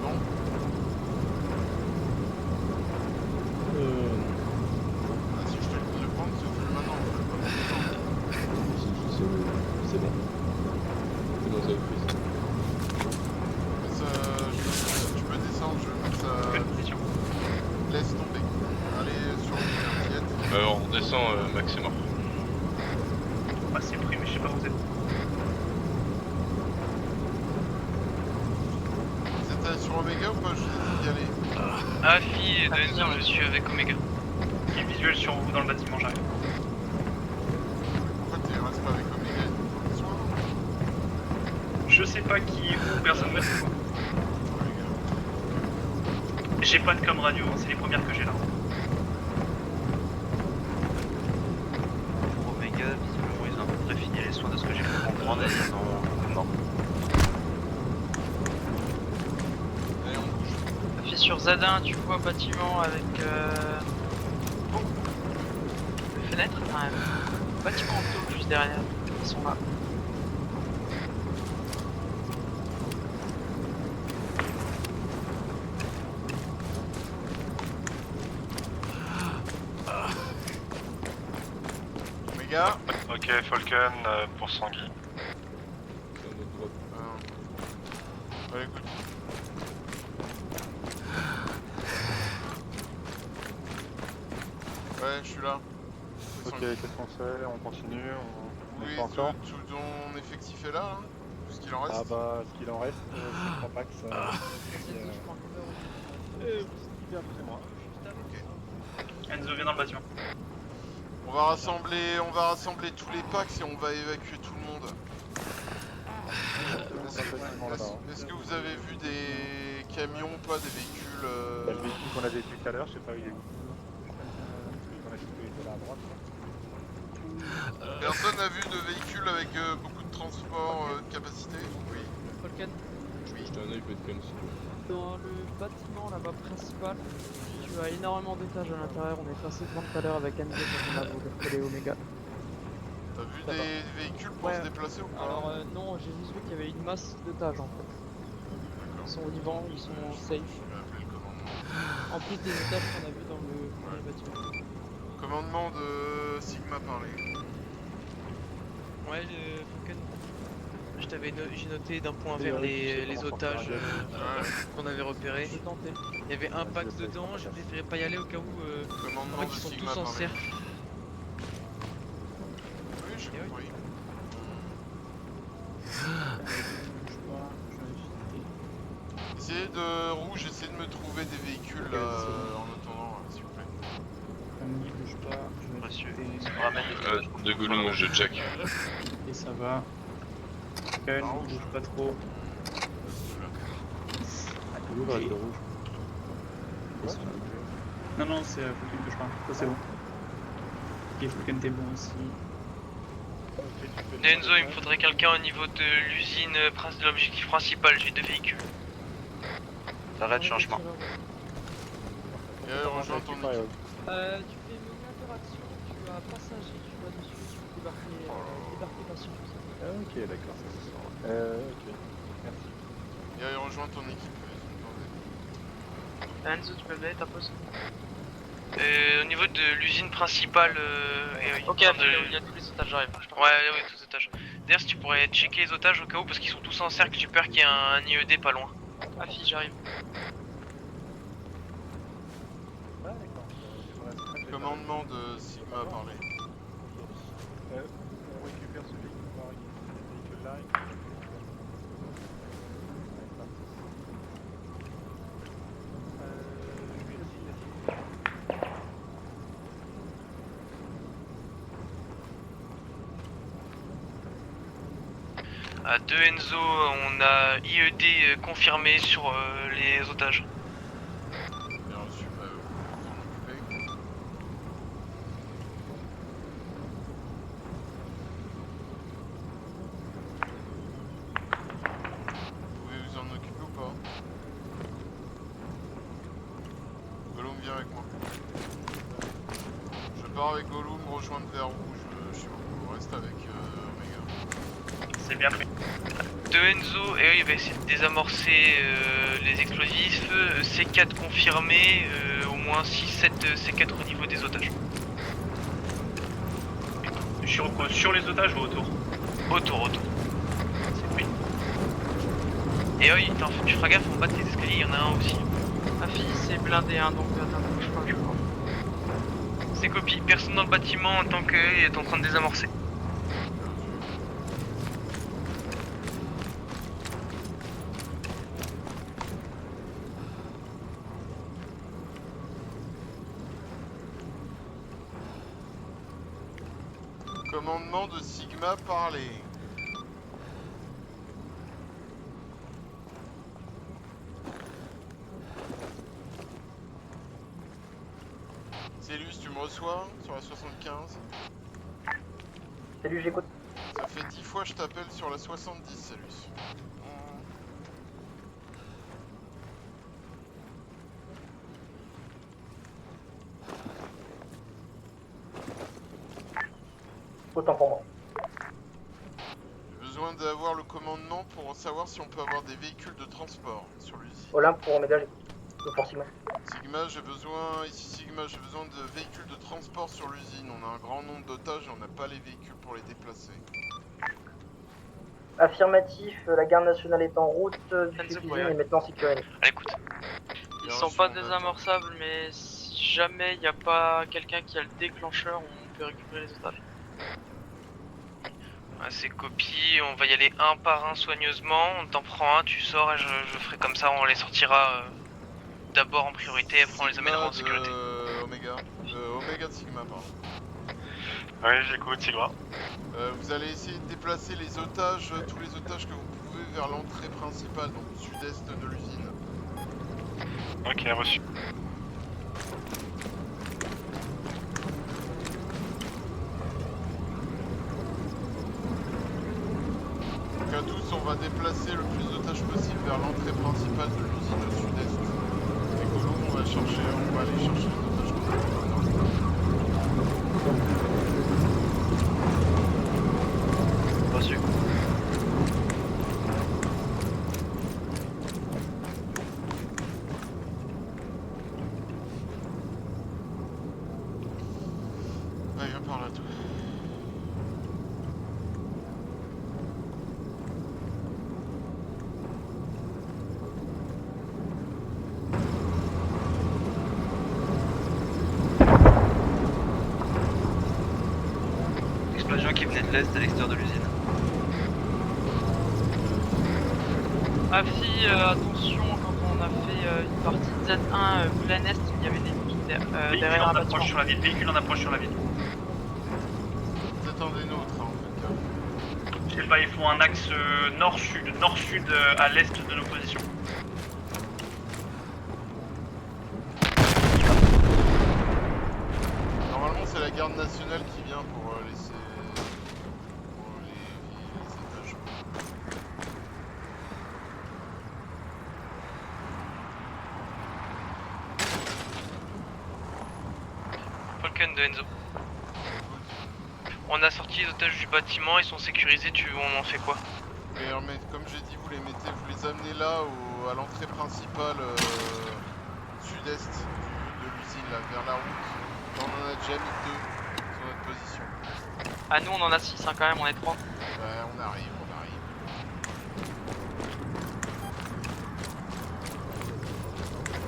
Bon. Ah, si je te le dis de prendre, c'est maintenant. C'est bon. C'est bon, ça va prise. Tu peux descendre, je vais mettre ça. Laisse tomber. Allez sur le On redescend, Max est mort. Ah, c'est pris, mais je sais pas où vous êtes. Vous êtes sur Omega ou pas? Je vous ai dit d'y aller. Afi et Denzo, je suis avec Omega. J'ai visuel sur vous dans le bâtiment, j'arrive. Pourquoi tu restes pas avec Omega? Je sais pas qui est où, personne ne me dit quoi. J'ai pas de com radio, hein, c'est les premières que j'ai là. Omega, visiblement ils ont à peu près fini les soins de ce que j'ai pu comprendre et ils sont morts. Allez, on bouge. Puis sur Z1, tu vois bâtiment avec fenêtre, enfin, bâtiment en taux juste derrière. Ils sont là. Omega. Ok, Falcon pour Sangui. C'est un autre drop. Allez, écoute. Ouais, je suis là. Ok, qu'est-ce qu'on fait? On continue? On Oui, est pas encore? tout ton effectif est là, hein? Tout ce qu'il en reste. Ah bah, ce qu'il en reste, c'est 3 packs. C'est moi. Enzo, viens dans le bâtiment. On va rassembler tous les packs et on va évacuer tout le monde. Est-ce que vous avez vu des camions ou pas, des véhicules Le véhicule qu'on avait vu tout à l'heure, je sais pas où il est où. Celui qu'on a cité là à droite. Personne n'a vu de véhicule avec beaucoup de transport de capacité? Oui. Falken, Jetez un œil peut-être comme si tu veux. dans le bâtiment là-bas principal, tu as énormément d'étages à l'intérieur. On est passé devant tout à l'heure avec Enzo quand on a voulu coller Omega. T'as vu Ça va. des véhicules pour se déplacer ou pas? Alors non, j'ai juste vu qu'il y avait une masse d'étages en fait. Ils sont vivants, ils sont safe. En plus des étages qu'on a vu dans le premier bâtiment. Commandement de Sigma parlé. Ouais, Falken. J'ai noté d'un point vers les otages qu'on avait repérés. J'ai tenté. Il y avait un pack dedans, j'ai préféré pas y aller au cas où Commandement en fait, de ils sont Sigma tous en parlé. cercle. Oui, j'ai compris. Essayez de rouge, essayez de me trouver des véhicules là, en attendant, s'il vous plaît. Famille, bouge pas. Je vais Monsieur, ajouter- ça me ramène les De Gollum, moi je Jack. Et ça va. Ken, bouge pas trop. Il ouvre avec le rouge. Non, non, c'est Falken bouge pas. Ça c'est bon. Ok, Falken t'es bon aussi. Enzo, il me faudrait quelqu'un au niveau de l'usine, de l'objectif principal, j'ai 2 véhicules. Arrête, changement. Rejoins ton équipe. Tu fais menu interaction, tu as passager, tu vas dessus, tu peux débarquer patient. Ah, ok, d'accord. Ok, merci. Et rejoins ton équipe. Enzo, tu peux me donner ta pause? Au niveau de l'usine principale, Ok, il y a tous les otages, j'arrive. Ouais, oui, tous les otages. D'ailleurs, si tu pourrais checker les otages au cas où, parce qu'ils sont tous en cercle, j'ai peur qu'il y ait un IED pas loin. Afi, j'arrive. Commandement de Sigma à parler. On récupère ce véhicule-là. À 2 Enzo, on a IED confirmé sur les otages. Bien reçu, vous pouvez vous en occuper. Vous pouvez vous en occuper ou pas? Gollum, viens avec moi. Je pars avec Gollum, rejoindre vers rouge, je sais pas où, reste avec Omega. C'est bien fait. 2 Enzo, et oui, il va essayer de désamorcer les explosifs. C4 confirmé, au moins 6-7 C4 au niveau des otages. Sur les otages ou autour? Autour. C'est lui. Et oui, tu feras gaffe, en bas de tes escaliers, il y en a un aussi. Afi, c'est blindé, hein, donc attends, bouge pas, je crois. C'est copie, personne dans le bâtiment en tant qu'il est en train de désamorcer. Commandement de Sigma parler. Célus, tu me reçois sur la 75? Salut, j'écoute. Ça fait 10 fois que je t'appelle sur la 70, Célus. Autant pour moi. J'ai besoin d'avoir le commandement pour savoir si on peut avoir des véhicules de transport sur l'usine. Olympe pour Omega, j'écoute. Pour Sigma. Sigma, j'ai besoin de véhicules de transport sur l'usine. On a un grand nombre d'otages et on n'a pas les véhicules pour les déplacer. Affirmatif, la garde nationale est en route, l'usine est maintenant sécurisée. Écoute. Ils sont pas désamorçables, mais si jamais il n'y a pas quelqu'un qui a le déclencheur, on peut récupérer les otages. Ouais, c'est copie, on va y aller un par un soigneusement, on t'en prend un, tu sors et je ferai comme ça, on les sortira d'abord en priorité et après on les amènera en sécurité. Omega de Sigma, pardon. Ouais, j'écoute, Sigma. Vous allez essayer de déplacer les otages, tous les otages que vous retrouver vers l'entrée principale, donc sud-est de l'usine. Ok, reçu. Donc à tous, on va déplacer le plus d'otages possible vers l'entrée principale de l'usine au sud-est. Et Colo, on va aller chercher les otages qu'on peut. Reçu. Allez, viens par là, toi. Explosion qui venait de l'est à l'extérieur de l'usine. Afi, attention, quand on a fait une partie de Z1 plein est, il y avait des militaires derrière un bâtiment. Sur la ville, véhicule en approche sur la ville. Vous attendez nôtres, hein, en fait. Je sais pas, il faut un axe nord-sud à l'est de nos positions. Normalement, c'est la garde nationale qui vient pour laisser pour les étages. Falcon de Enzo. On a sorti les otages du bâtiment, ils sont sécurisés, on en fait quoi? Mais comme j'ai dit, vous les amenez là à l'entrée principale sud-est de l'usine, là, vers la route. Là, on en a déjà mis 2 sur notre position. Ah, nous on en a 6 hein, quand même, on est 3. Ouais, on arrive.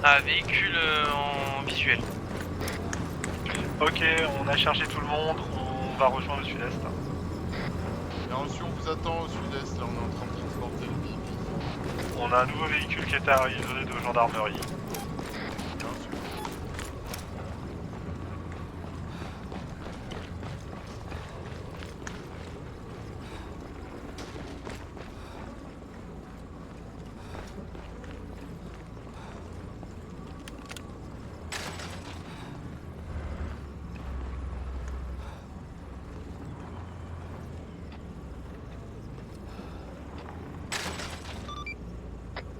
Ah, véhicule en visuel. Ok, on a chargé tout le monde, on va rejoindre le sud-est. Et ensuite, on vous attend au sud-est, là, on est en train de transporter le VIP. On a un nouveau véhicule qui est arrivé de gendarmerie.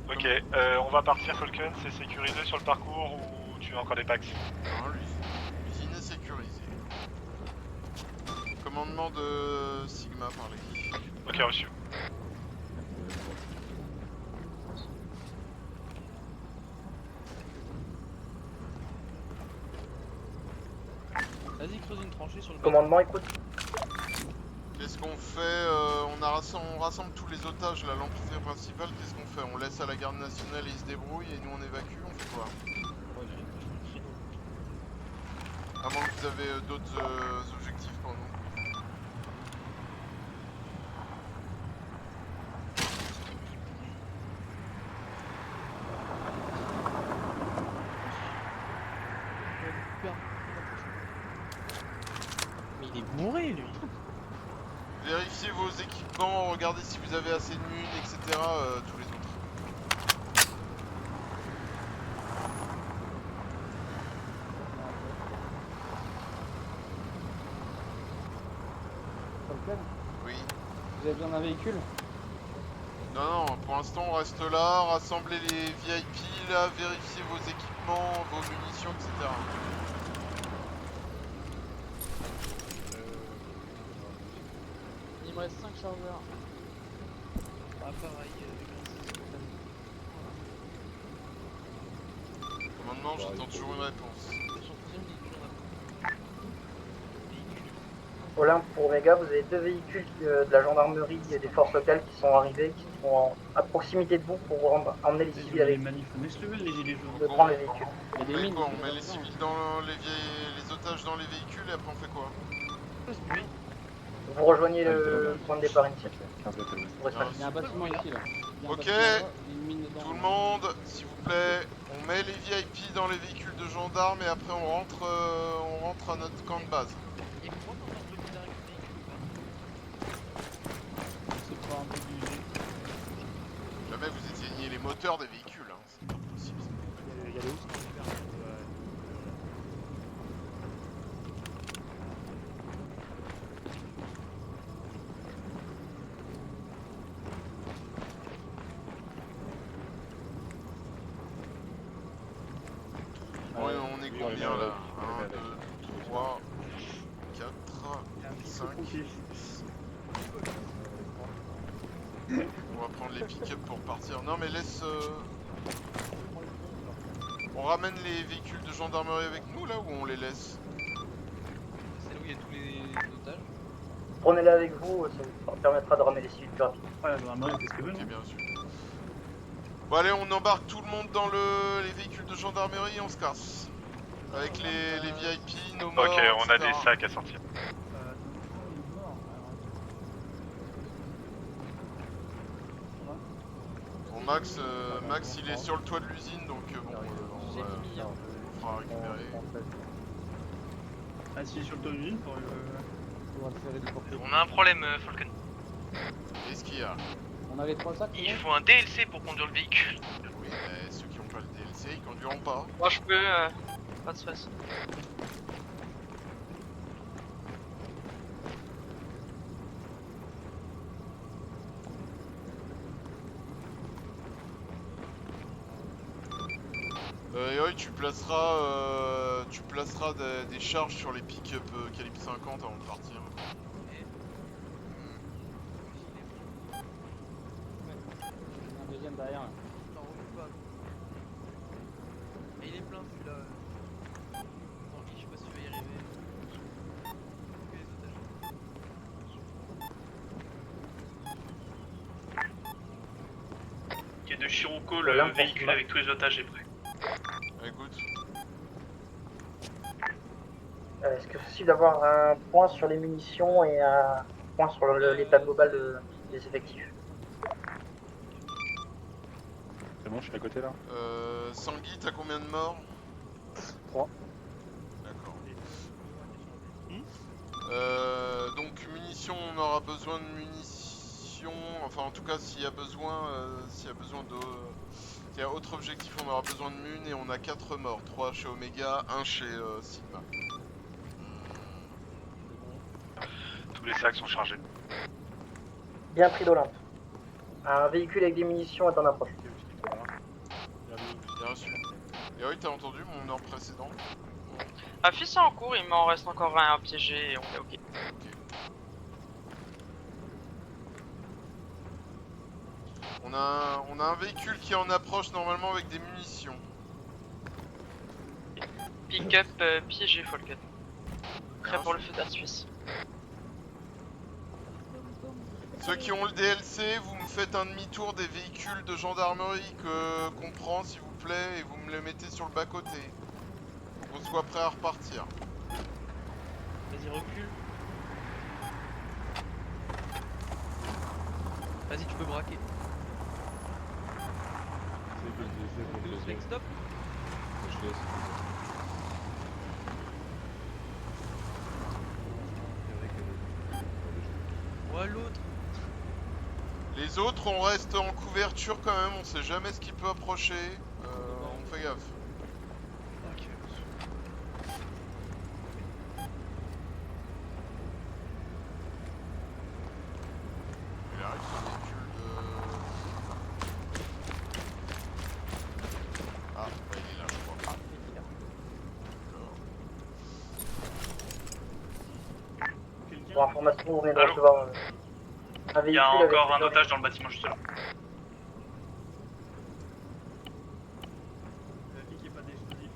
Ok, on va partir Falcon, c'est sécurisé sur le parcours ou tu veux encore des packs? Non, l'usine est sécurisée. Commandement de Sigma par l'équipe. Ok, reçu. Vas-y, creuse une tranchée sur le Commandement, écoute. Qu'est-ce qu'on fait on rassemble tous les otages là, l'entrée principale, qu'est-ce qu'on fait? On laisse à la garde nationale, ils se débrouillent et nous on évacue, on fait quoi? À moins que vous avez d'autres objectifs pour nous. Mais il est bourré lui. Vérifiez vos équipements, regardez si vous avez assez de munes, etc. Tous les autres. Falcon, Oui. vous avez besoin d'un véhicule? Non, pour l'instant on reste là, rassemblez les VIP là, vérifiez vos équipements, vos munitions, etc. Il me reste 5 chargeurs. Ah, pareil. Commandement, j'attends toujours une réponse. Olympe pour Omega, vous avez 2 véhicules de la gendarmerie et des forces locales qui sont arrivés, qui sont à proximité de vous pour vous emmener les civils avec vous. Les gilets jaunes. De prendre les véhicules. On fait quoi? On met les civils dans les otages dans les véhicules et après on fait quoi? Vous rejoignez le point de départ initial. Il y a un bâtiment ici là. Ok, tout le monde, s'il vous plaît, on met les VIP dans les véhicules de gendarmes et après on rentre à notre camp de base. C'est pas un peu du... moteur des véhicules, hein. C'est pas possible. Il y a les housses qui sont ouvertes. Ouais, on est combien là 1, 2, 3, 4, 5. On va prendre les pick-up pour partir. Non mais laisse... On ramène les véhicules de gendarmerie avec nous là ou on les laisse? C'est là où il y a tous les otages. Prenez-les avec vous, ça vous permettra de ramener les civils plus rapide. Ouais, la gendarmerie, qu'est-ce que veut? Ok, bien sûr. Bon allez, on embarque tout le monde dans les véhicules de gendarmerie et on se casse. Avec les VIP, nos morts, Ok, on a etc. des sacs à sortir. Bon Max, Max il est sur le toit de l'usine donc bon, on fera récupérer. Ah, si, sur le toit de l'usine pour On a un problème, Falcon. Qu'est-ce qu'il y a? On a les 3 sacs. Il faut un DLC pour conduire le véhicule. Oui, mais ceux qui n'ont pas le DLC, ils conduiront pas. Moi je peux, pas de stress. Yoï, tu placeras des charges sur les pick-up calibre 50 avant de partir. Un deuxième derrière. Et il est plein celui-là. Tanguy, je sais pas si tu vas y arriver. Que les otages. Quai de Chirocco, le véhicule avec tous les otages est prêt. Écoute. Est-ce que c'est possible d'avoir un point sur les munitions et un point sur l'état global des effectifs? C'est bon, je suis à côté là. Sangui, t'as combien de morts? 3. D'accord. Donc munitions, on aura besoin de munitions. Enfin, en tout cas, s'il y a besoin de... S'il y a autre objectif, on aura besoin de mun et on a 4 morts. 3 chez Omega, 1 chez Sigma. Tous les sacs sont chargés. Bien pris d'Olympe. Un véhicule avec des munitions est en approche. Bien reçu. Et oui, t'as entendu mon ordre précédent? Affi c'est en cours, il m'en reste encore un piégé et on est ok. On a un véhicule qui est en approche normalement avec des munitions. Pick-up piégé, Falcon. Prêt pour le feu d'artifice. Ceux qui ont le DLC, vous me faites un demi-tour des véhicules de gendarmerie qu'on prend s'il vous plaît et vous me les mettez sur le bas-côté. Pour qu'on soit prêt à repartir. Vas-y, recule. Vas-y, tu peux braquer. Flex stop. Je laisse. Ouais, l'autre. Les autres, on reste en couverture quand même, on sait jamais ce qui peut approcher. On fait gaffe. Il arrive ce véhicule de... Ah, bah il est là, je crois. D'accord. Pour information, on vient de recevoir un véhicule. Il y a avec encore un des- otage dans le bâtiment juste là. Vérifiez pas d'explosifs.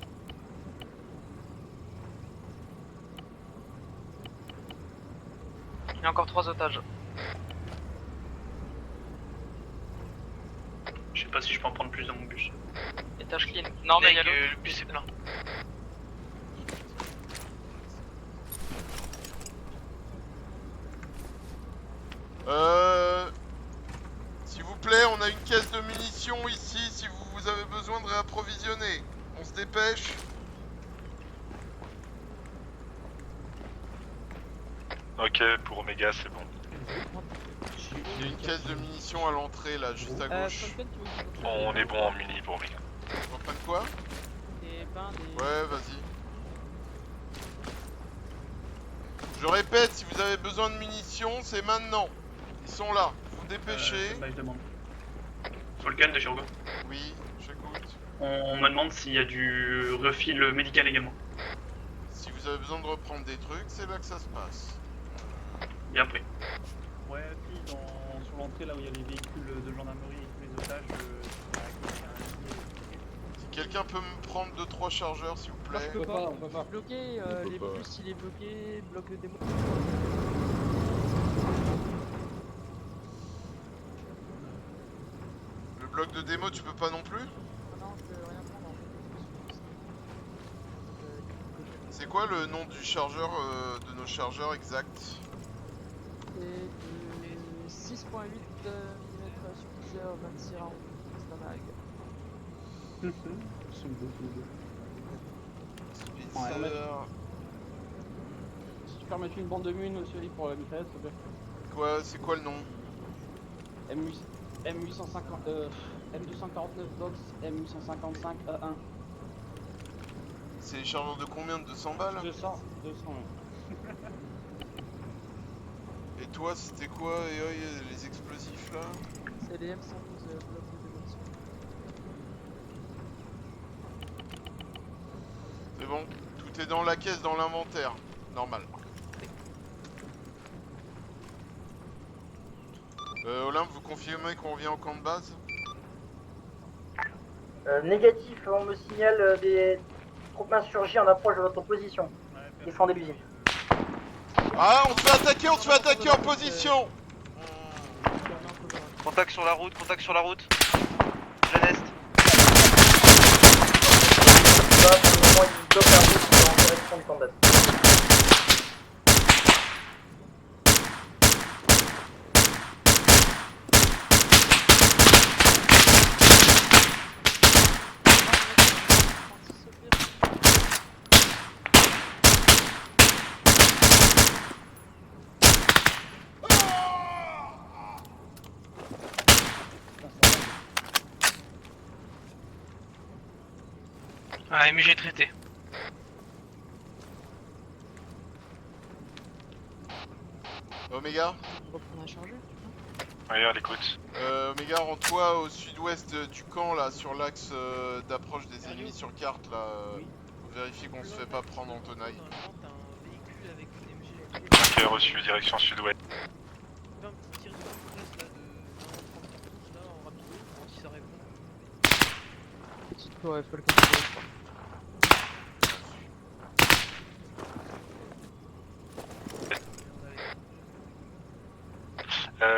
Il y a encore 3 otages. Je sais pas si je peux en prendre plus dans mon bus. Étage clean. Non mais il y a Mec, l'autre. le bus est plein. S'il vous plaît, on a une caisse de munitions ici si vous avez besoin de réapprovisionner. On se dépêche. Ok, pour Omega, c'est bon. Il y a une caisse de munitions à l'entrée là, juste à gauche. Falcon, tu veux que je On est bon en muni pour Omega. On prenne quoi? Des pains, des... Ouais, vas-y. Je répète, si vous avez besoin de munitions, c'est maintenant. Ils sont là, vous dépêchez. Bah, je demande. Falcon de Chirurgo. Oui, j'écoute. On me demande s'il y a du refil médical également. Si vous avez besoin de reprendre des trucs, c'est là que ça se passe. Bien pris. Ouais, puis sur l'entrée là où il y a les véhicules de gendarmerie et tous les otages, Si quelqu'un peut me prendre 2-3 chargeurs s'il vous Moi, plaît. je peux pas, on peut pas. bloqué, On peut les pas, ouais. plus il est bloqué, bloc de démo. Le bloc de démo tu peux pas non plus? Non, je peux rien prendre en fait. C'est quoi le nom du chargeur, de nos chargeurs exact? C'est 6.8 mm suffiseur 26 rounds. C'est un mag. Si tu peux remettre une bande de mun aussi Ali, pour la mitraillette, s'il te plaît. Quoi, c'est quoi le nom? M850, M249 Box, M855 A1. C'est les chargeurs de combien? De 200 balles? 200, ouais. Et toi c'était quoi, les explosifs là? C'est les M112 blocs de démolition. C'est bon, tout est dans la caisse, dans l'inventaire. Normal. Olympe, vous confirmez qu'on revient au camp de base? Négatif, on me signale des troupes insurgées en approche de votre position. Défendez l'usine. Ah, on se fait attaquer en position! Contact sur la route, Jeunesse. Là, pour le moment, ils bloquent la route en direction du camp de base. Ah, MUG traité. Omega? On a changé. Oui, à l'écoute. Omega, rends-toi au sud-ouest du camp là, sur l'axe d'approche des ennemis sur carte là. Vérifie qu'on se fait pas prendre en tenaille. Ok, reçu, direction sud-ouest. Un petit tir de presse là de 1,30 là en rapido, voir si ça répond. Petite tour Eiffel comme ça, je crois.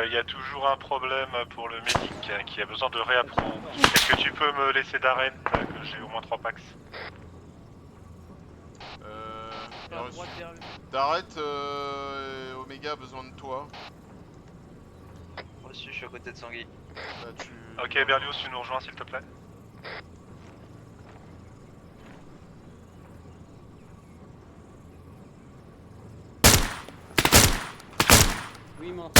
Il y a toujours un problème pour le médic qui a besoin de réapprendre. Est-ce que tu peux me laisser d'arrêt que j'ai au moins 3 packs? D'arrête, Omega a besoin de toi. Reçu, je suis à côté de Sanguy. Ok, Berlioz, tu nous rejoins s'il te plaît. Oui, mais on a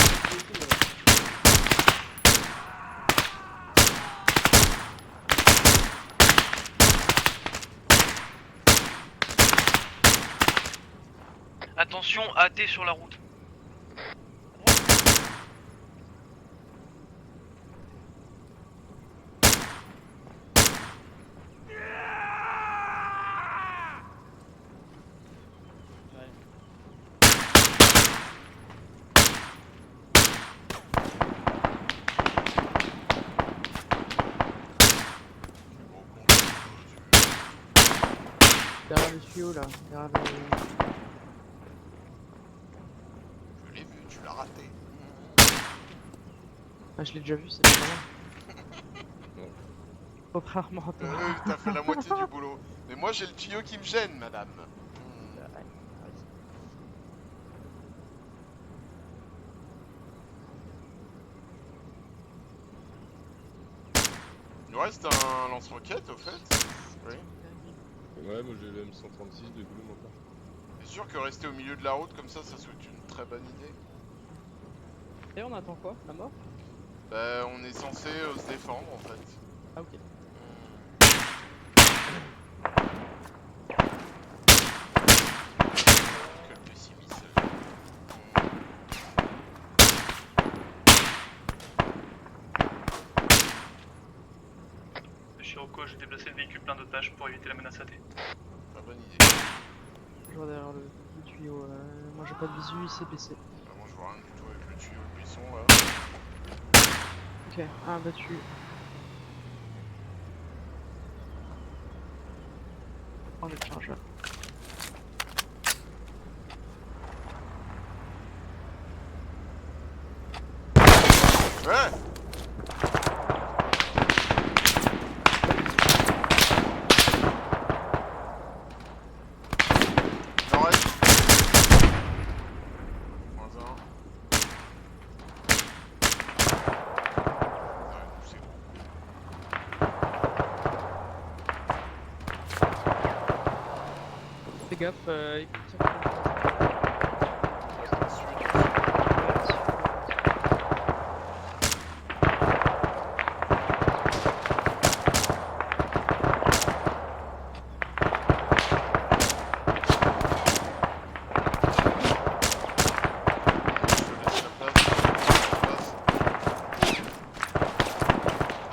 Attention, AT sur la route. Derrière le tuyau là, derrière le... Je l'ai vu, tu l'as raté. Ah, je l'ai déjà vu, c'est pas mal. Contrairement à toi. T'as fait la moitié du boulot. Mais moi j'ai le tuyau qui me gêne, madame. Il nous reste un lance-roquette au fait. Oui. Ouais, moi j'ai le M136 de Gloom encore. C'est sûr que rester au milieu de la route comme ça, ça serait une très bonne idée. Et on attend quoi? La mort? Bah, on est censé se défendre en fait. Ah, ok. Quel pessimisme. Shiroko, j'ai déplacé le véhicule plein d'otages pour éviter la menace AT. Pas bonne idée. Je vois derrière le tuyau. Moi j'ai pas de visu, c'est baissé. Bah, moi je vois rien du tout avec le tuyau, le buisson là. Ok, un battu. Oh le chargeur. Ouais. Il en reste. Moins un. C'est gros. Fais gaffe, écoute.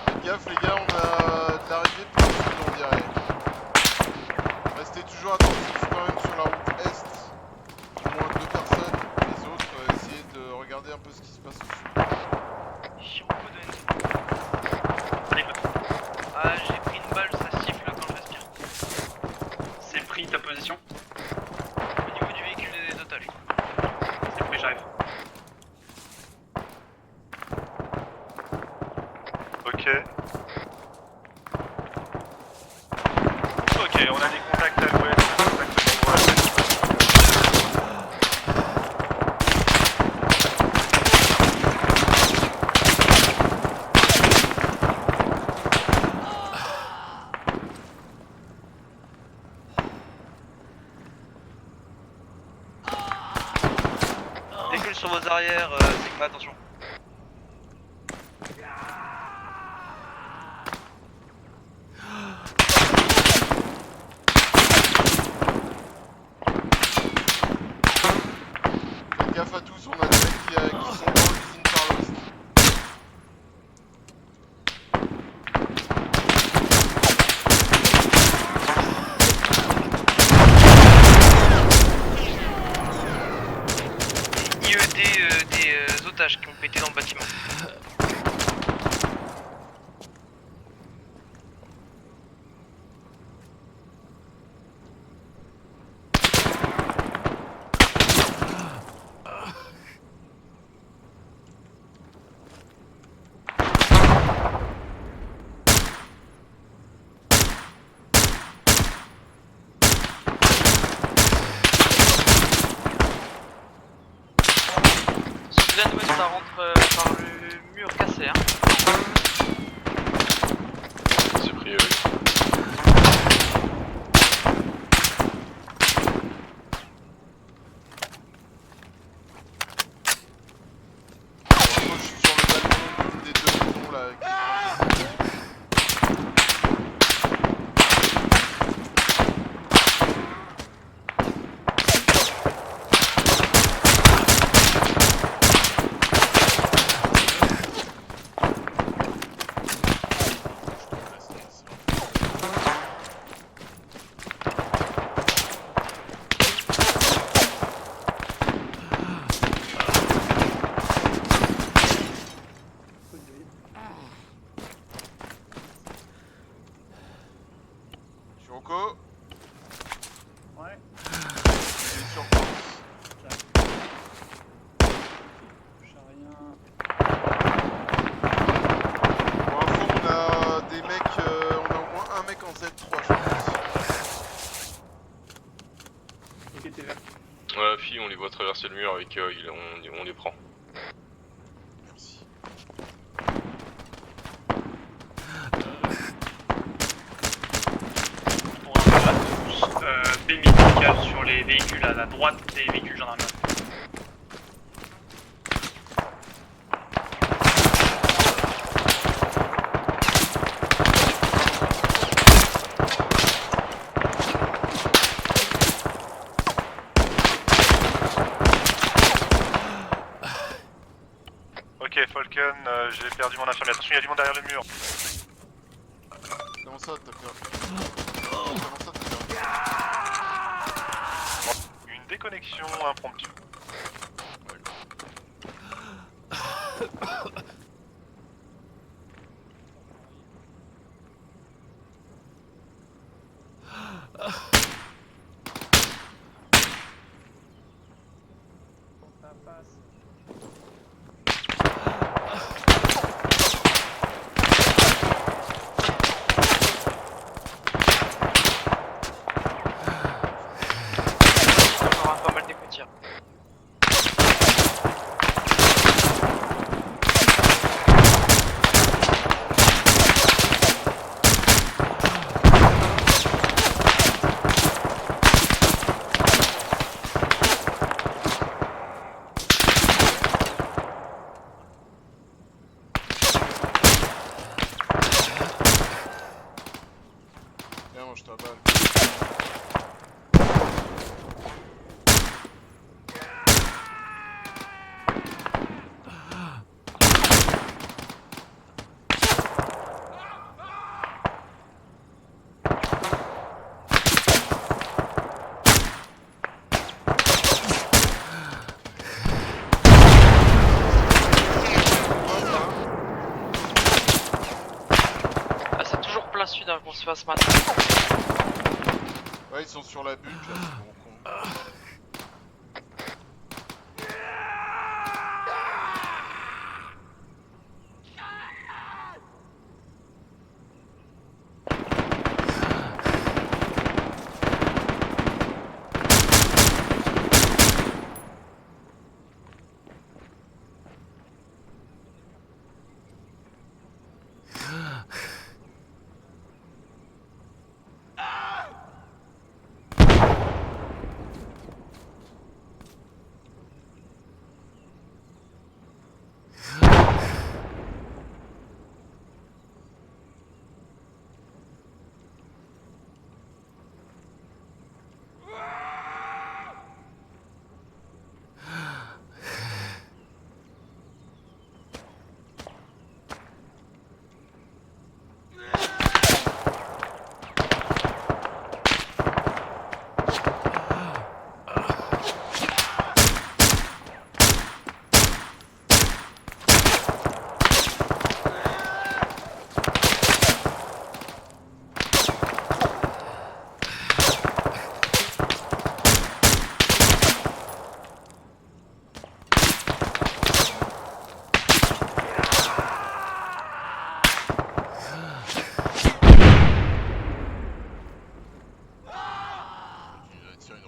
Faites gaffe les gars, on a de l'arrivée pour le sud on dirait. Restez toujours attentifs quand même sur la route est. Au moins 2 personnes, les autres essayez de regarder un peu ce qui se passe au sud. Shiroko de NC. Ah, j'ai pris une balle, ça siffle quand je respire. C'est pris ta position? Au niveau du véhicule et des otages. C'est pris, j'arrive. Ok. Ok, on a des contacts à l'ouest, des contacts à l'ouest. Véhicule sur vos arrières, Sigma, attention. Faites gaffe à tous, on a des mecs qui sont dans l'usine par l'ouest. IED des otages qui ont pété dans le bâtiment. Sud-ouest, ça rentre par le mur cassé. Hein. C'est pris, Moi je suis sur le balcon d'une des deux maisons là. Shiroko. Ouais. Il est sur place. Touche à rien. Pour info, on a des mecs, on a au moins un mec en Z3 je pense. Ok, t'es vert. Ouais, fille, on les voit traverser le mur avec on les prend. Merci. Pour un peu à tous, B médical sur les véhicules à la droite des véhicules gendarmerie. Lincoln, j'ai perdu mon infirmier. Attention, il y a du monde derrière le mur. Comment ça, t'as perdu? Comment ça, t'as perdu? Une déconnexion impromptue. On aura pas mal d'écho de tir. Viens, mange ta balle. Ah, c'est toujours plein sud hein, qu'on se fasse matin. Ouais, ils sont sur la butte là, c'est bon con.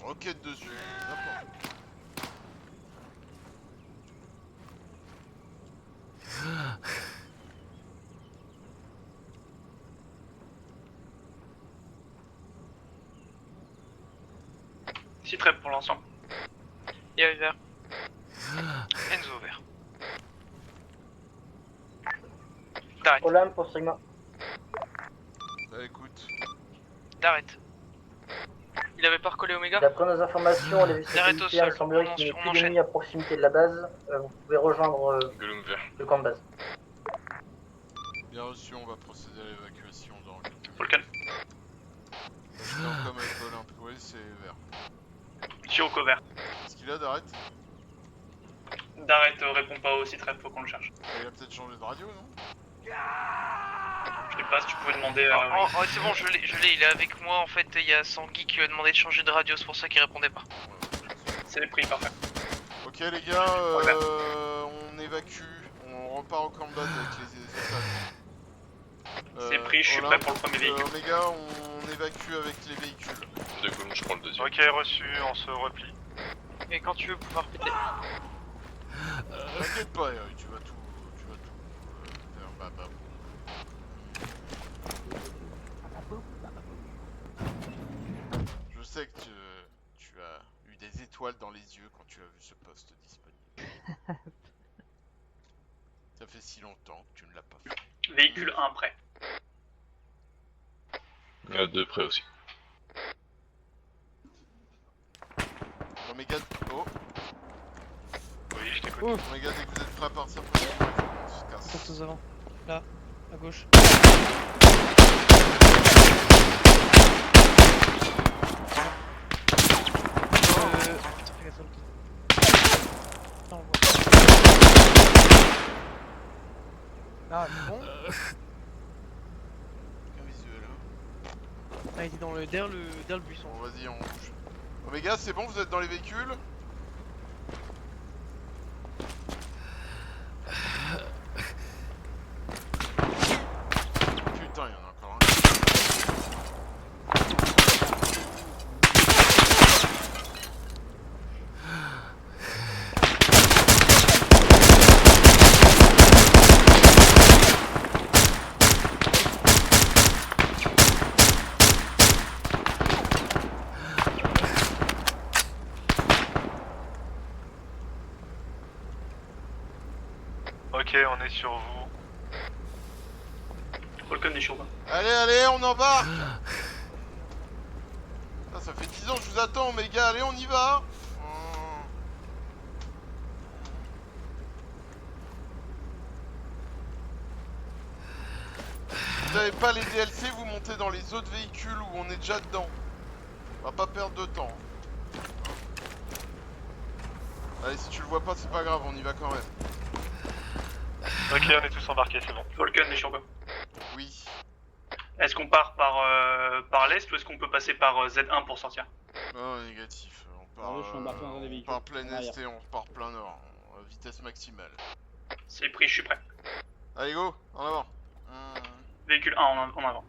Roquette dessus, n'importe. Si très pour l'ensemble. Il y a vert. Enzo vert. Olympe pour Sigma. Bah écoute. D'arrête. Il avait pas recollé Omega. D'après nos informations, les Arrête au véhicules sol, il semblerait on qu'il n'y ait on plus enchaîne. d'ennemis à proximité de la base. Vous pouvez rejoindre le camp de base. Bien reçu, on va procéder à l'évacuation dans quelques minutes. Faut le calme. Je viens comme avec Olympe, oui c'est vert. Chiroko vert. Est-ce qu'il a d'arrête? D'arrête répond pas aussi très, faut qu'on le cherche. Il a peut-être changé de radio, non? Je sais pas si tu pouvais demander à... Oh, c'est bon, je l'ai, il est avec moi. En fait, il y a Sangui qui lui a demandé de changer de radio, c'est pour ça qu'il répondait pas. C'est pris, parfait. Ok les gars, on évacue, on repart au camp de base avec les otages. C'est pris, je suis prêt pour le premier véhicule. Omega, on évacue avec les véhicules. De coup, je prends le deuxième. Ok, reçu, on se replie. Et quand tu veux pouvoir péter. T'inquiète pas, tu vas tout faire baba. Je sais que tu as eu des étoiles dans les yeux quand tu as vu ce poste disponible. Ça fait si longtemps que tu ne l'as pas fait. Véhicule 1 prêt. 2 prêts aussi. Omega, oh. Oui, je t'écoute. Omega, dès que vous êtes prêt à partir pour le se casse. Porte aux avant. Là, à gauche. Fais gaffe sur le pied. Attends, on voit. Ah, bon. Aucun visuel. Ah, il était dans le, derrière le buisson. Bon, vas-y, on bouge. Oméga, c'est bon, vous êtes dans les véhicules? Putain, il y en a encore un. Ok, on est sur vous. Volcan est chaud. Allez, allez, on embarque. Ça fait 10 ans que je vous attends, Oméga, allez, on y va. Vous n'avez pas les DLC, vous montez dans les autres véhicules où on est déjà dedans. On va pas perdre de temps. Allez, si tu le vois pas, c'est pas grave, on y va quand même. Ok, on est tous embarqués, c'est bon. Volcan est chaud. Oui. Est-ce qu'on part par l'est ou est-ce qu'on peut passer par Z1 pour sortir? Non, négatif. On part, je suis embarqué dans un des véhicules. on part plein En est et on repart plein nord. Vitesse maximale. C'est pris, je suis prêt. Allez, go, en avant. Véhicule 1 en avant.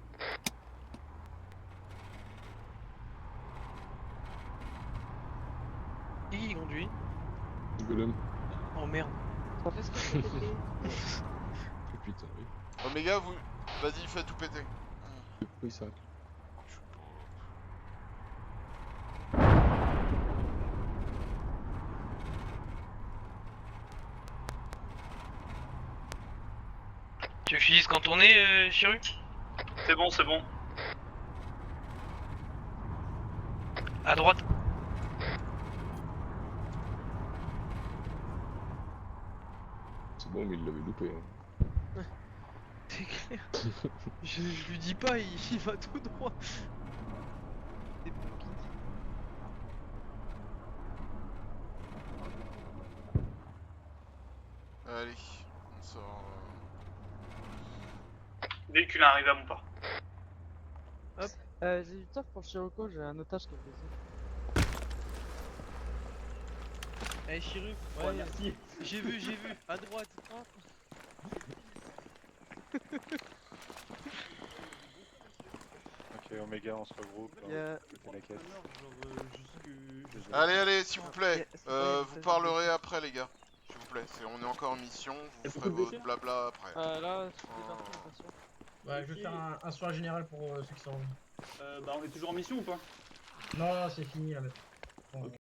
Qui conduit? Golem. Oh merde. Ça fait ce que je fais. Oh putain, oui. Oméga, vous. Vas-y, fais tout péter. Oui, ça. Tu veux que je dise quand tourner, Chiru? C'est bon, c'est bon. À droite. C'est bon, mais il l'avait loupé. Hein. C'est clair. je lui dis pas, il va tout droit. C'est bon qu'il dit. Allez, on sort. Véhicule 1 arrivé à mon pas. Hop. J'ai du taf pour le Chirocco, j'ai un otage qui est blessé. Eh Chiru, Ouais, merci. J'ai vu, à droite. Hein. Ok, Oméga, on se regroupe. Yeah. Côté la caisse. Allez, allez, s'il vous plaît. Vous parlerez après, les gars. S'il vous plaît. On est encore en mission. Vous ferez votre blabla après. Là, c'est parti, attention. Ouais, je vais faire un soin général pour ceux qui sont revenus. Bah, on est toujours en mission ou pas? Non, c'est fini là.